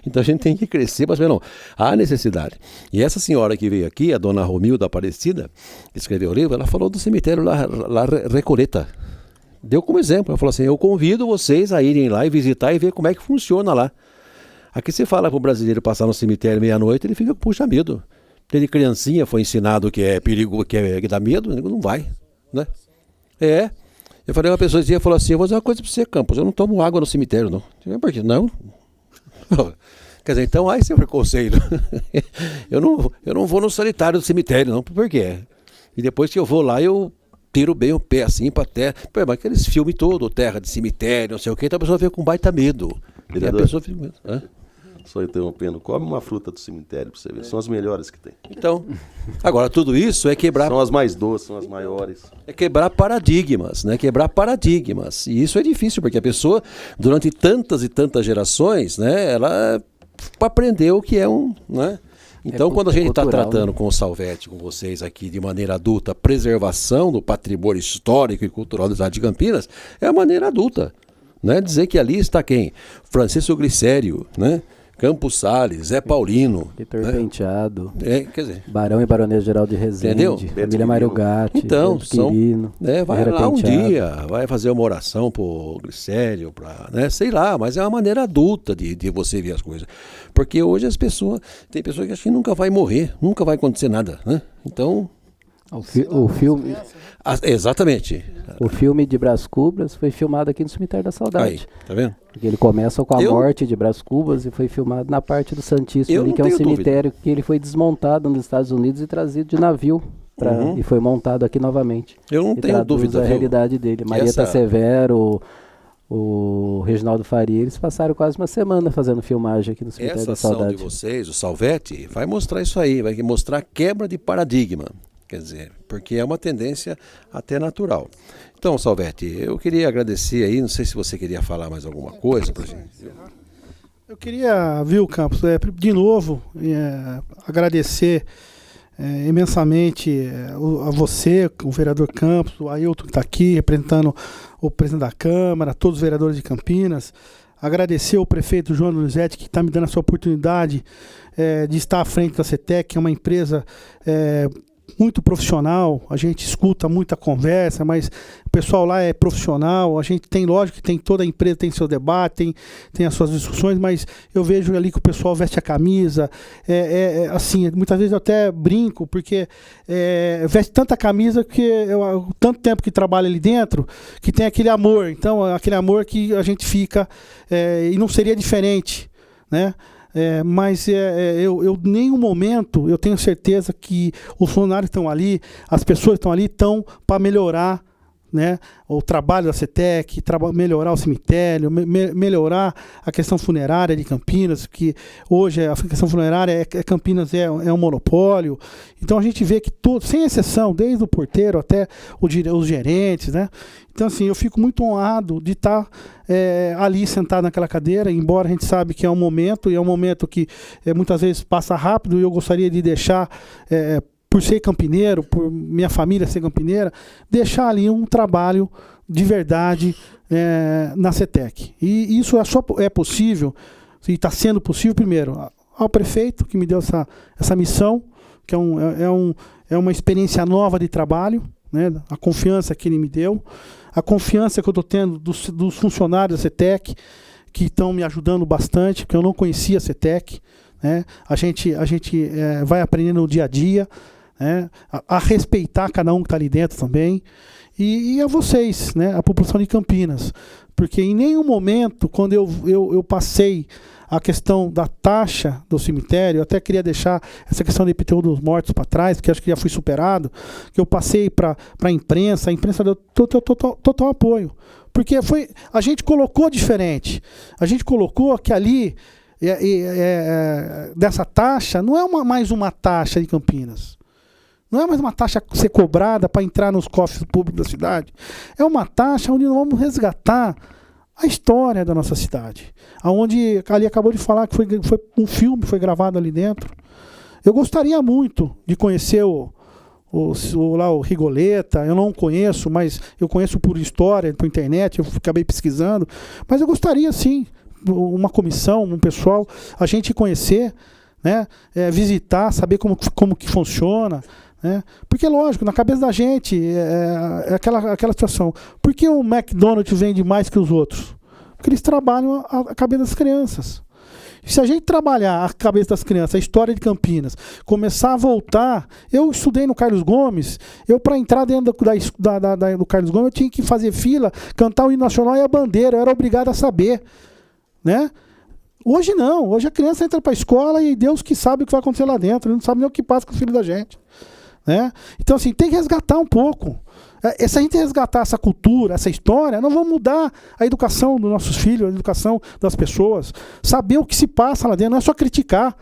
Então a gente tem que crescer, mas não, há necessidade. E essa senhora que veio aqui, a dona Romilda Aparecida, que escreveu o livro, ela falou do cemitério lá Recoleta. Deu como exemplo, ela falou assim, eu convido vocês a irem lá e visitar e ver como é que funciona lá. Aqui você fala para o brasileiro passar no cemitério meia-noite, ele fica, puxa, medo. Ele criancinha foi ensinado que é perigo, que dá medo, não vai, né? Eu falei, uma pessoa dizia, falou assim, eu vou dizer uma coisa para você, Campos, eu não tomo água no cemitério, não. Por quê? Não. Quer dizer, então há esse preconceito. eu não vou no sanitário do cemitério, não. Por quê? E depois que eu vou lá, eu tiro bem o pé assim pra terra. Pô, mas aqueles filmes todos, terra de cemitério, não sei o quê, então a pessoa vê com baita medo. E a pessoa fica com medo. Só interrompendo, come uma fruta do cemitério pra você ver. São as melhores que tem. Então, agora tudo isso é quebrar... São as mais doces, são as maiores. É quebrar paradigmas, né? Quebrar paradigmas. E isso é difícil, porque a pessoa, durante tantas e tantas gerações, né? Ela para aprender o que é né? Então, quando a gente está cultural, tratando né? com o Salvetti, com vocês aqui, de maneira adulta, preservação do patrimônio histórico e cultural da cidade de Campinas, é a maneira adulta. Né? Dizer que ali está quem? Francisco Glicério, né? Campos Salles, Zé Paulino. Vitor né? Penteado, Quer dizer, Barão e Baronesa Geral de Resende, Entendeu? família Mário Gatti, então, Pedro Quirino, vai Ferreira lá um Penteado. dia, vai fazer uma oração pro Glicério, né? Sei lá, mas é uma maneira adulta de você ver as coisas. Porque hoje tem pessoas que acham que nunca vai morrer, nunca vai acontecer nada, né? Então... O filme, exatamente. o filme de Brás Cubas foi filmado aqui no Cemitério da Aí, Saudade. tá vendo? Porque ele começa com a Eu- morte de Brás Cubas e foi filmado na parte do Santíssimo Eu ali, não que é um tenho cemitério que ele foi desmontado nos Estados Unidos e trazido de navio e foi montado aqui novamente. Eu não E tenho traduz dúvida, a viu? realidade dele. Marieta Essa- Severo, o Reginaldo Faria, eles passaram quase uma semana fazendo filmagem aqui no Cemitério Essa da ação Saudade. de vocês, o Salvetti, vai mostrar isso aí, vai mostrar quebra de paradigma, quer dizer, porque é uma tendência até natural. Então, Salvetti, eu queria agradecer aí, não sei se você queria falar mais alguma coisa pra gente. Eu queria, viu, Campos, de novo, agradecer imensamente a você, o vereador Campos, o Ailton que está aqui, representando o presidente da Câmara, todos os vereadores de Campinas. Agradecer ao prefeito João Donizete, que está me dando essa oportunidade de estar à frente da CETEC, que é uma empresa muito profissional. A gente escuta muita conversa, mas o pessoal lá é profissional. A gente tem, lógico que tem, toda a empresa tem seu debate, tem as suas discussões, mas eu vejo ali que o pessoal veste a camisa, assim, muitas vezes eu até brinco, porque veste tanta camisa que tanto tempo que trabalha ali dentro, que tem aquele amor. Então, aquele amor que a gente fica, e não seria diferente, né? Mas eu em nenhum momento eu tenho certeza que os funcionários estão ali, as pessoas estão ali, estão para melhorar, né, o trabalho da CETEC, melhorar o cemitério, melhorar a questão funerária de Campinas, que hoje a questão funerária Campinas é um monopólio. Então a gente vê que sem exceção, desde o porteiro até os gerentes, né? Então assim, eu fico muito honrado de estar ali sentado naquela cadeira, embora a gente sabe que é um momento, e é um momento que muitas vezes passa rápido, e eu gostaria de deixar, por ser campineiro, por minha família ser campineira, deixar ali um trabalho de verdade na CETEC. E isso é possível, e está sendo possível, primeiro, ao prefeito, que me deu essa missão, que é uma experiência nova de trabalho, né, a confiança que ele me deu, a confiança que eu estou tendo dos funcionários da CETEC, que estão me ajudando bastante, porque eu não conhecia a CETEC, né? A gente vai aprendendo no dia a dia, né? A respeitar cada um que está ali dentro também, e a vocês, né? A população de Campinas, porque em nenhum momento, quando eu passei a questão da taxa do cemitério, eu até queria deixar essa questão do IPTU dos mortos para trás, porque acho que já foi superado, que eu passei para a imprensa deu total apoio, porque a gente colocou diferente, a gente colocou que ali dessa taxa, não é mais uma taxa de Campinas, não é mais uma taxa a ser cobrada para entrar nos cofres públicos da cidade, é uma taxa onde nós vamos resgatar a história da nossa cidade, aonde ali acabou de falar que foi um filme, foi gravado ali dentro. Eu gostaria muito de conhecer o Rigoleta. Eu não conheço, mas eu conheço por história, por internet, eu acabei pesquisando, mas eu gostaria sim, uma comissão, um pessoal, a gente conhecer, né, visitar, saber como que funciona, né? Porque, lógico, na cabeça da gente é aquela situação. Por que o McDonald's vende mais que os outros? Porque eles trabalham a cabeça das crianças. Se a gente trabalhar a cabeça das crianças, a história de Campinas, começar a voltar... Eu estudei no Carlos Gomes, para entrar dentro do Carlos Gomes, eu tinha que fazer fila, cantar o hino nacional e a bandeira, eu era obrigado a saber, né? Hoje não, hoje a criança entra para a escola e Deus que sabe o que vai acontecer lá dentro, ele não sabe nem o que passa com o filho da gente, né? Então assim, tem que resgatar um pouco Se a gente resgatar essa cultura, essa história, nós vamos mudar a educação dos nossos filhos, a educação das pessoas, saber o que se passa lá dentro, não é só criticar.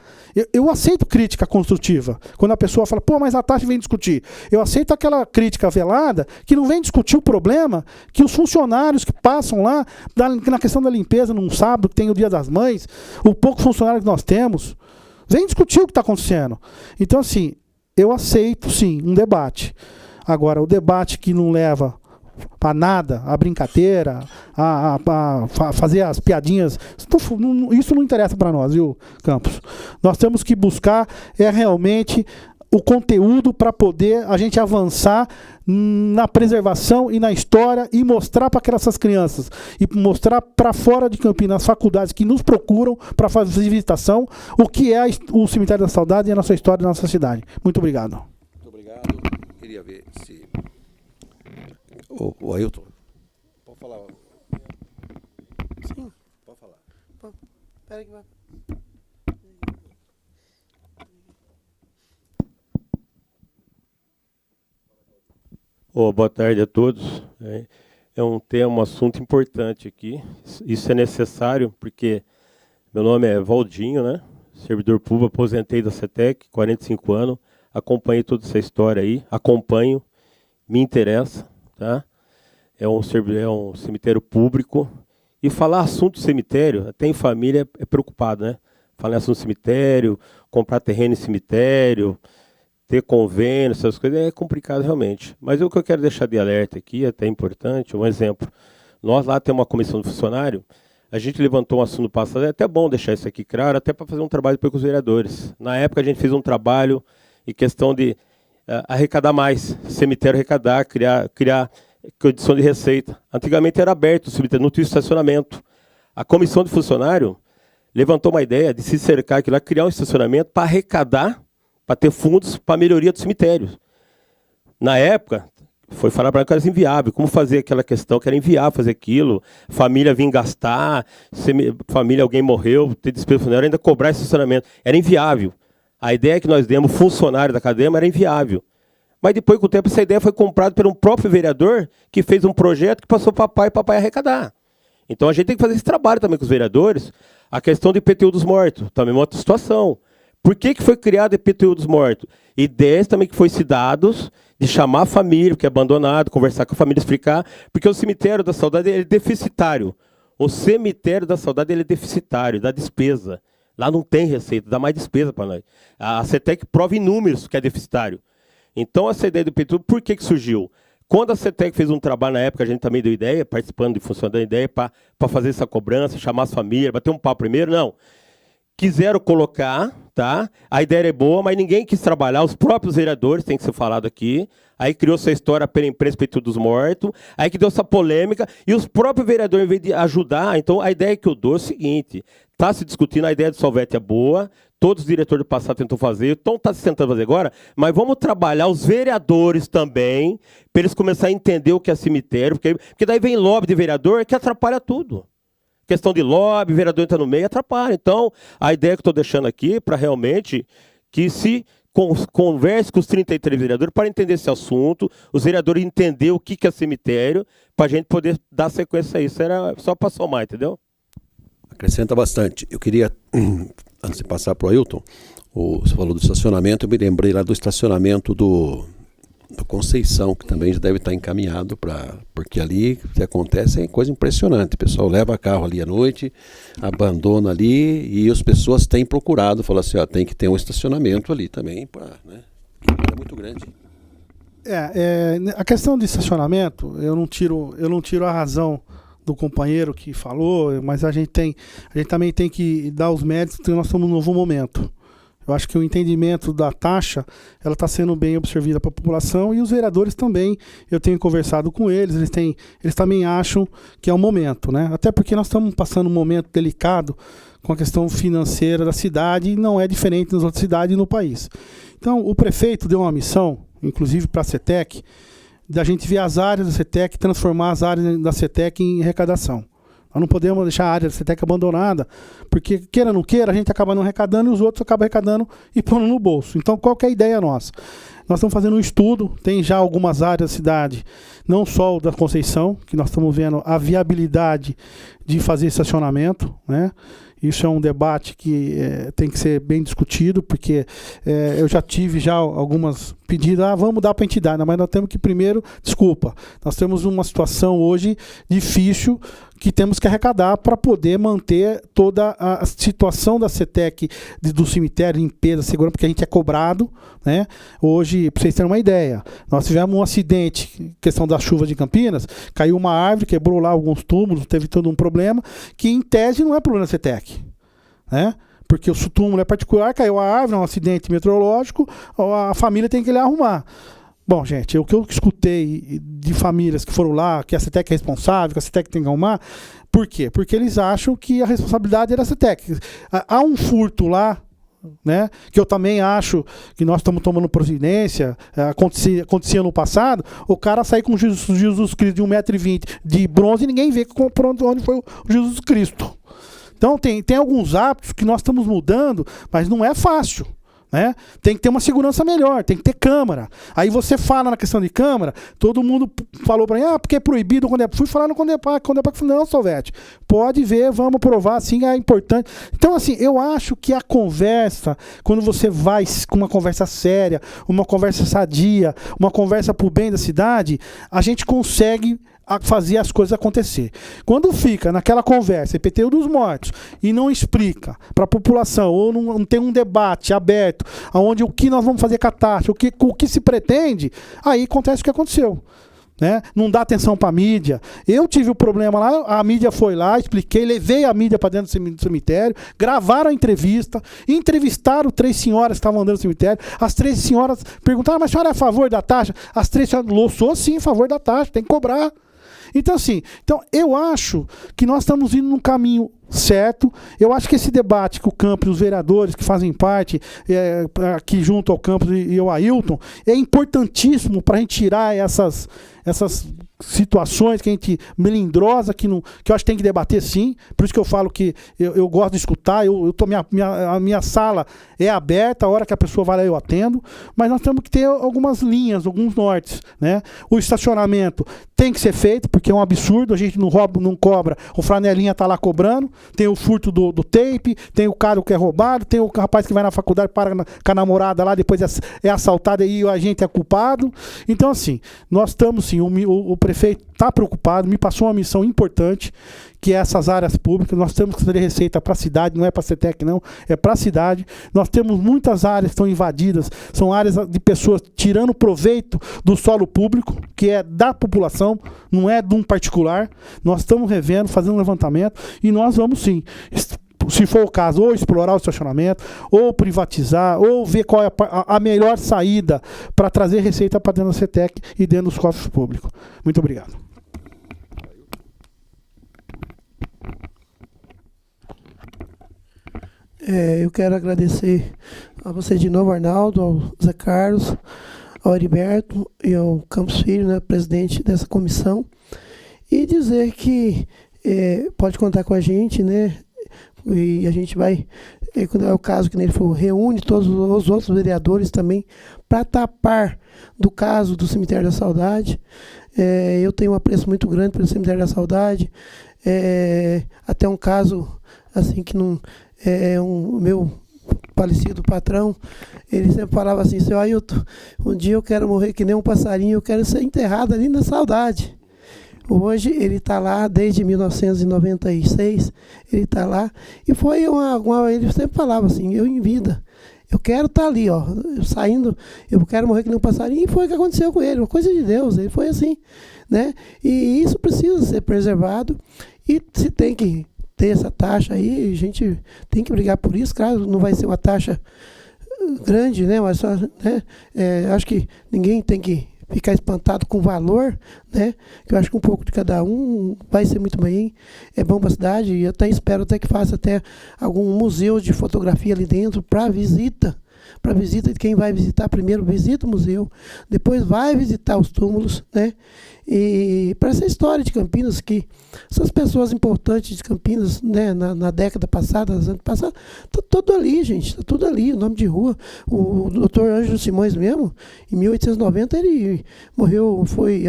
Eu aceito crítica construtiva, quando a pessoa fala, pô, mas a Tati vem discutir. Eu aceito aquela crítica velada que não vem discutir o problema que os funcionários que passam lá, na questão da limpeza num sábado, que tem o Dia das Mães, o pouco funcionário que nós temos, vem discutir o que está acontecendo. Então, assim, eu aceito, sim, um debate. Agora, o debate que não leva para nada, a brincadeira, a fazer as piadinhas, isso não interessa para nós, viu, Campos? Nós temos que buscar realmente o conteúdo para poder a gente avançar na preservação e na história e mostrar para essas crianças e mostrar para fora de Campinas, nas faculdades que nos procuram para fazer visitação, o que é o Cemitério da Saudade e a nossa história da nossa cidade. Muito obrigado. Muito obrigado. Queria ver se... O Ailton. Pode falar. Sim. Pode falar. Peraí que vai... Boa tarde a todos. É um tema, um assunto importante aqui. Isso é necessário porque meu nome é Valdinho, né? Servidor público, aposentei da CETEC, 45 anos. Acompanhei toda essa história aí, acompanho, me interessa, tá? É um cemitério público. E falar assunto cemitério, até em família é preocupado, né? Falar assunto cemitério, comprar terreno em cemitério, ter convênio, essas coisas, é complicado realmente. Mas o que eu quero deixar de alerta aqui, até importante, um exemplo. Nós lá temos uma comissão de funcionário, a gente levantou um assunto no passado, é até bom deixar isso aqui claro, até para fazer um trabalho depois com os vereadores. Na época a gente fez um trabalho em questão de arrecadar mais, cemitério arrecadar, criar condição de receita. Antigamente era aberto o cemitério, não tinha estacionamento. A comissão de funcionário levantou uma ideia de se cercar aqui lá, criar um estacionamento para arrecadar, para ter fundos para a melhoria do cemitério. Na época, foi falar para que era inviável, como fazer aquela questão, que era inviável fazer aquilo, família vir gastar, família, alguém morreu, ter despesa funerária, ainda cobrar esse estacionamento. Era inviável. A ideia que nós demos, funcionário da academia, era inviável. Mas depois, com o tempo, essa ideia foi comprada por um próprio vereador que fez um projeto que passou para papai arrecadar. Então a gente tem que fazer esse trabalho também com os vereadores. A questão do IPTU dos mortos, também uma outra situação. Por que foi criado o IPTU dos mortos? Ideias também que foram se dados de chamar a família, que é abandonado, conversar com a família, explicar, porque o cemitério da saudade é deficitário. O cemitério da saudade ele é deficitário, dá despesa. Lá não tem receita, dá mais despesa para nós. A CETEC prova em números que é deficitário. Então, essa ideia do IPTU, por que surgiu? Quando a CETEC fez um trabalho na época, a gente também deu ideia, participando de função da ideia, para fazer essa cobrança, chamar as famílias, bater um papo primeiro, não. Quiseram colocar, tá? A ideia era boa, mas ninguém quis trabalhar, os próprios vereadores, tem que ser falado aqui. Aí criou essa história pela imprensa IPTU dos mortos, aí que deu essa polêmica, e os próprios vereadores, em vez de ajudar, então a ideia que eu dou é o seguinte, está se discutindo, a ideia do Salvete é boa, todos os diretores do passado tentou fazer, então está se tentando fazer agora, mas vamos trabalhar os vereadores também, para eles começarem a entender o que é cemitério, porque daí vem lobby de vereador que atrapalha tudo. Questão de lobby, vereador entra no meio, atrapalha. Então, a ideia que eu estou deixando aqui para realmente que se converse com os 33 vereadores para entender esse assunto, os vereadores entender o que é cemitério, para a gente poder dar sequência a isso. Era só para somar, entendeu? Acrescenta bastante. Eu queria, antes de passar para o Ailton, você falou do estacionamento, eu me lembrei lá do estacionamento do Conceição, que também já deve estar encaminhado porque ali o que acontece é coisa impressionante. O pessoal leva carro ali à noite, abandona ali e as pessoas têm procurado, falam assim, ó, tem que ter um estacionamento ali também, né? É muito grande. A questão de estacionamento, eu não tiro a razão do companheiro que falou, mas a gente também tem que dar os méritos porque nós estamos num novo momento. Eu acho que o entendimento da taxa, ela está sendo bem absorvida para a população e os vereadores também, eu tenho conversado com eles, eles também acham que é o momento, né? Até porque nós estamos passando um momento delicado com a questão financeira da cidade e não é diferente nas outras cidades no país. Então, o prefeito deu uma missão, inclusive para a CETEC, da gente ver as áreas da CETEC, transformar as áreas da CETEC em arrecadação. Nós não podemos deixar a área da CETEC abandonada, porque, queira ou não queira, a gente acaba não arrecadando e os outros acabam arrecadando e pondo no bolso. Então, qual que é a ideia nossa? Nós estamos fazendo um estudo, tem já algumas áreas da cidade, não só o da Conceição, que nós estamos vendo a viabilidade de fazer estacionamento, né? Isso é um debate que tem que ser bem discutido, porque eu já tive já algumas pedidos, vamos dar para a entidade, mas nós temos que primeiro, desculpa, nós temos uma situação hoje difícil que temos que arrecadar para poder manter toda a situação da CETEC do cemitério, limpeza, segurança, porque a gente é cobrado, né? Hoje, para vocês terem uma ideia, nós tivemos um acidente, questão da chuva de Campinas, caiu uma árvore, quebrou lá alguns túmulos, teve todo um problema, que em tese não é problema da CETEC, né? Porque o túmulo é particular, caiu a árvore, é um acidente meteorológico, a família tem que ir lá arrumar. Bom, gente, o que eu escutei de famílias que foram lá, que a CETEC é responsável, que a CETEC tem que arrumar, por quê? Porque eles acham que a responsabilidade é da CETEC. Há um furto lá, né, que eu também acho que nós estamos tomando providência, acontecia no passado, o cara sair com Jesus Cristo de 1,20 m de bronze e ninguém vê onde foi o Jesus Cristo. Então tem alguns hábitos que nós estamos mudando, mas não é fácil. Né? Tem que ter uma segurança melhor, tem que ter câmara. Aí você fala na questão de câmara, todo mundo falou para mim, porque é proibido quando fui falar no Condepac, falei, não, Salvete, pode ver, vamos provar, assim, é importante. Então, assim, eu acho que a conversa, quando você vai com uma conversa séria, uma conversa sadia, uma conversa pro bem da cidade, a gente consegue fazer as coisas acontecer. Quando fica naquela conversa, IPTU dos mortos, e não explica para a população, ou não tem um debate aberto, onde o que nós vamos fazer com a taxa, o que se pretende, aí acontece o que aconteceu. Né? Não dá atenção para a mídia. Eu tive o problema lá, a mídia foi lá, expliquei, levei a mídia para dentro do cemitério, gravaram a entrevista, entrevistaram 3 senhoras que estavam andando no cemitério, as 3 senhoras perguntaram, mas a senhora é a favor da taxa? As 3 senhoras, sou sim a favor da taxa, tem que cobrar. Então, assim, eu acho que nós estamos indo num caminho certo. Eu acho que esse debate que o Campos e os vereadores que fazem parte aqui junto ao Campos e ao Ailton é importantíssimo para a gente tirar essas situações que a gente melindrosa, que eu acho que tem que debater sim. Por isso que eu falo que eu gosto de escutar, a minha sala é aberta, a hora que a pessoa vai lá eu atendo, mas nós temos que ter algumas linhas, alguns nortes, né? O estacionamento tem que ser feito, porque é um absurdo, a gente não rouba, não cobra, o flanelinha tá lá cobrando, tem o furto do tape, tem o cara que é roubado, tem o rapaz que vai na faculdade, para com a namorada lá, depois é assaltado e a gente é culpado. Então, assim, nós estamos sim, o prefeito está preocupado, me passou uma missão importante, que é essas áreas públicas. Nós temos que fazer receita para a cidade, não é para a CETEC não, é para a cidade. Nós temos muitas áreas que estão invadidas, são áreas de pessoas tirando proveito do solo público, que é da população, não é de um particular. Nós estamos revendo, fazendo um levantamento, e nós vamos sim, se for o caso, ou explorar o estacionamento, ou privatizar, ou ver qual é a melhor saída para trazer receita para dentro da CETEC e dentro dos cofres públicos. Muito obrigado. Eu quero agradecer a você de novo, Arnaldo, ao Zé Carlos, ao Heriberto e ao Campos Filho, né, presidente dessa comissão, e dizer que pode contar com a gente, né? E a gente vai, quando é o caso que ele falou, reúne todos os outros vereadores também para tapar do caso do Cemitério da Saudade. Eu tenho um apreço muito grande pelo Cemitério da Saudade. Até um caso assim que não o meu falecido patrão, ele sempre falava assim, seu Ailton, um dia eu quero morrer que nem um passarinho, eu quero ser enterrado ali na Saudade. Hoje ele está lá desde 1996, ele está lá, e foi ele sempre falava assim, eu em vida, eu quero estar ali, ó, saindo, eu quero morrer que nem um passarinho, e foi o que aconteceu com ele, uma coisa de Deus, ele foi assim, né? E isso precisa ser preservado, e se tem que ter essa taxa aí, a gente tem que brigar por isso, claro, não vai ser uma taxa grande, né? Mas só, né? Acho que ninguém tem que ficar espantado com o valor, né? Que eu acho que um pouco de cada um vai ser muito bem, é bom para a cidade, e eu até espero até que faça até algum museu de fotografia ali dentro para visita, para visita de quem vai visitar. Primeiro visita o museu, depois vai visitar os túmulos, né? E para essa história de Campinas, que essas pessoas importantes de Campinas, né, na década passada, nos anos passados, tá tudo ali, gente, tá tudo ali, o nome de rua. O doutor Ângelo Simões mesmo, em 1890, ele morreu,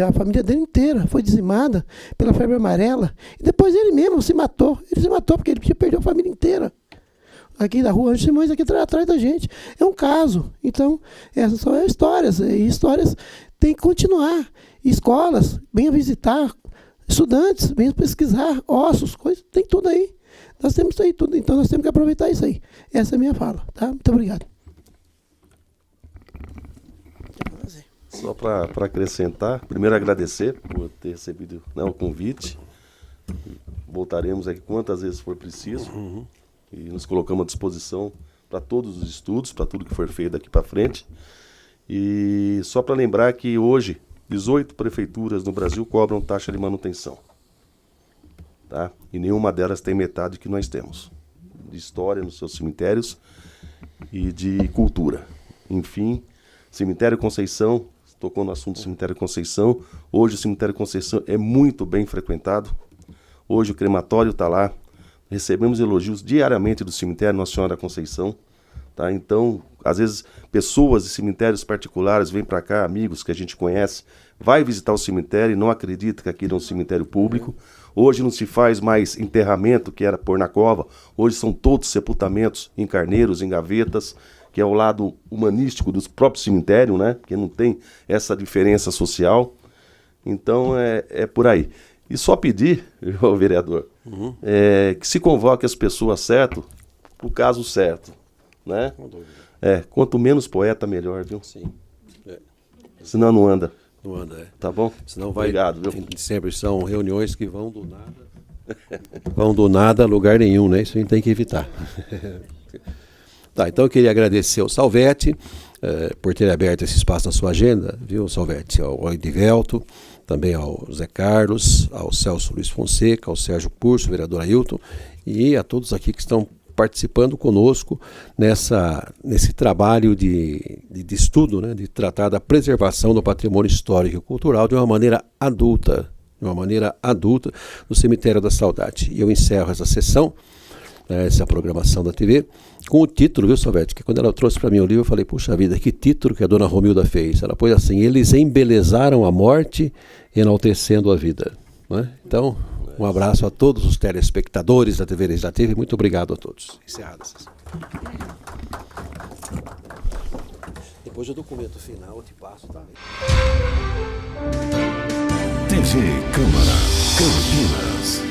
a família dele inteira foi dizimada pela febre amarela, e depois ele mesmo se matou. Ele se matou porque ele perdeu a família inteira. Aqui da rua Ângelo Simões, aqui atrás da gente. É um caso. Então, essas são histórias, e histórias têm que continuar. Escolas, venham visitar, estudantes, venham pesquisar, ossos, coisas, tem tudo aí. Nós temos isso aí tudo, então nós temos que aproveitar isso aí. Essa é a minha fala, tá? Muito obrigado. Só para acrescentar, primeiro agradecer por ter recebido, né, o convite. Voltaremos aqui quantas vezes for preciso. E nos colocamos à disposição para todos os estudos, para tudo que for feito daqui para frente. E só para lembrar que hoje 18 prefeituras no Brasil cobram taxa de manutenção. Tá? E nenhuma delas tem metade que nós temos. De história nos seus cemitérios e de cultura. Enfim, Cemitério Conceição, tocou no assunto do Cemitério Conceição. Hoje o Cemitério Conceição é muito bem frequentado. Hoje o crematório está lá. Recebemos elogios diariamente do cemitério Nossa Senhora da Conceição. Tá? Então, às vezes, pessoas de cemitérios particulares vêm para cá, amigos que a gente conhece, vai visitar o cemitério e não acredita que aquilo é um cemitério público. Hoje não se faz mais enterramento, que era pôr na cova. Hoje são todos sepultamentos em carneiros, em gavetas, que é o lado humanístico dos próprios cemitérios, né? Porque não tem essa diferença social. Então, é por aí. E só pedir, vereador, que se convoque as pessoas certas para o caso certo. Né? Quanto menos poeta, melhor, viu? Sim. Senão não anda. Não anda, Tá bom? Senão vai. Obrigado, viu? Sempre são reuniões que vão do nada. Vão do nada a lugar nenhum, né? Isso a gente tem que evitar. Tá, então eu queria agradecer ao Salvetti por ter aberto esse espaço na sua agenda, viu, Salvetti? Ao Edivelto, também ao Zé Carlos, ao Celso Luiz Fonseca, ao Sérgio Curso, vereador Ailton, e a todos aqui que estão participando conosco nesse trabalho de estudo, né, de tratar da preservação do patrimônio histórico e cultural de uma maneira adulta no Cemitério da Saudade. E eu encerro essa sessão, essa programação da TV, com o título, viu, Salvetti? Que quando ela trouxe para mim o livro, eu falei, puxa vida, que título que a dona Romilda fez. Ela pôs assim: eles embelezaram a morte, enaltecendo a vida. Né? Então, um abraço a todos os telespectadores da TV Legislativa e muito obrigado a todos. Encerrada a sessão. Depois do documento final eu te passo, tá? TV Câmara Campinas.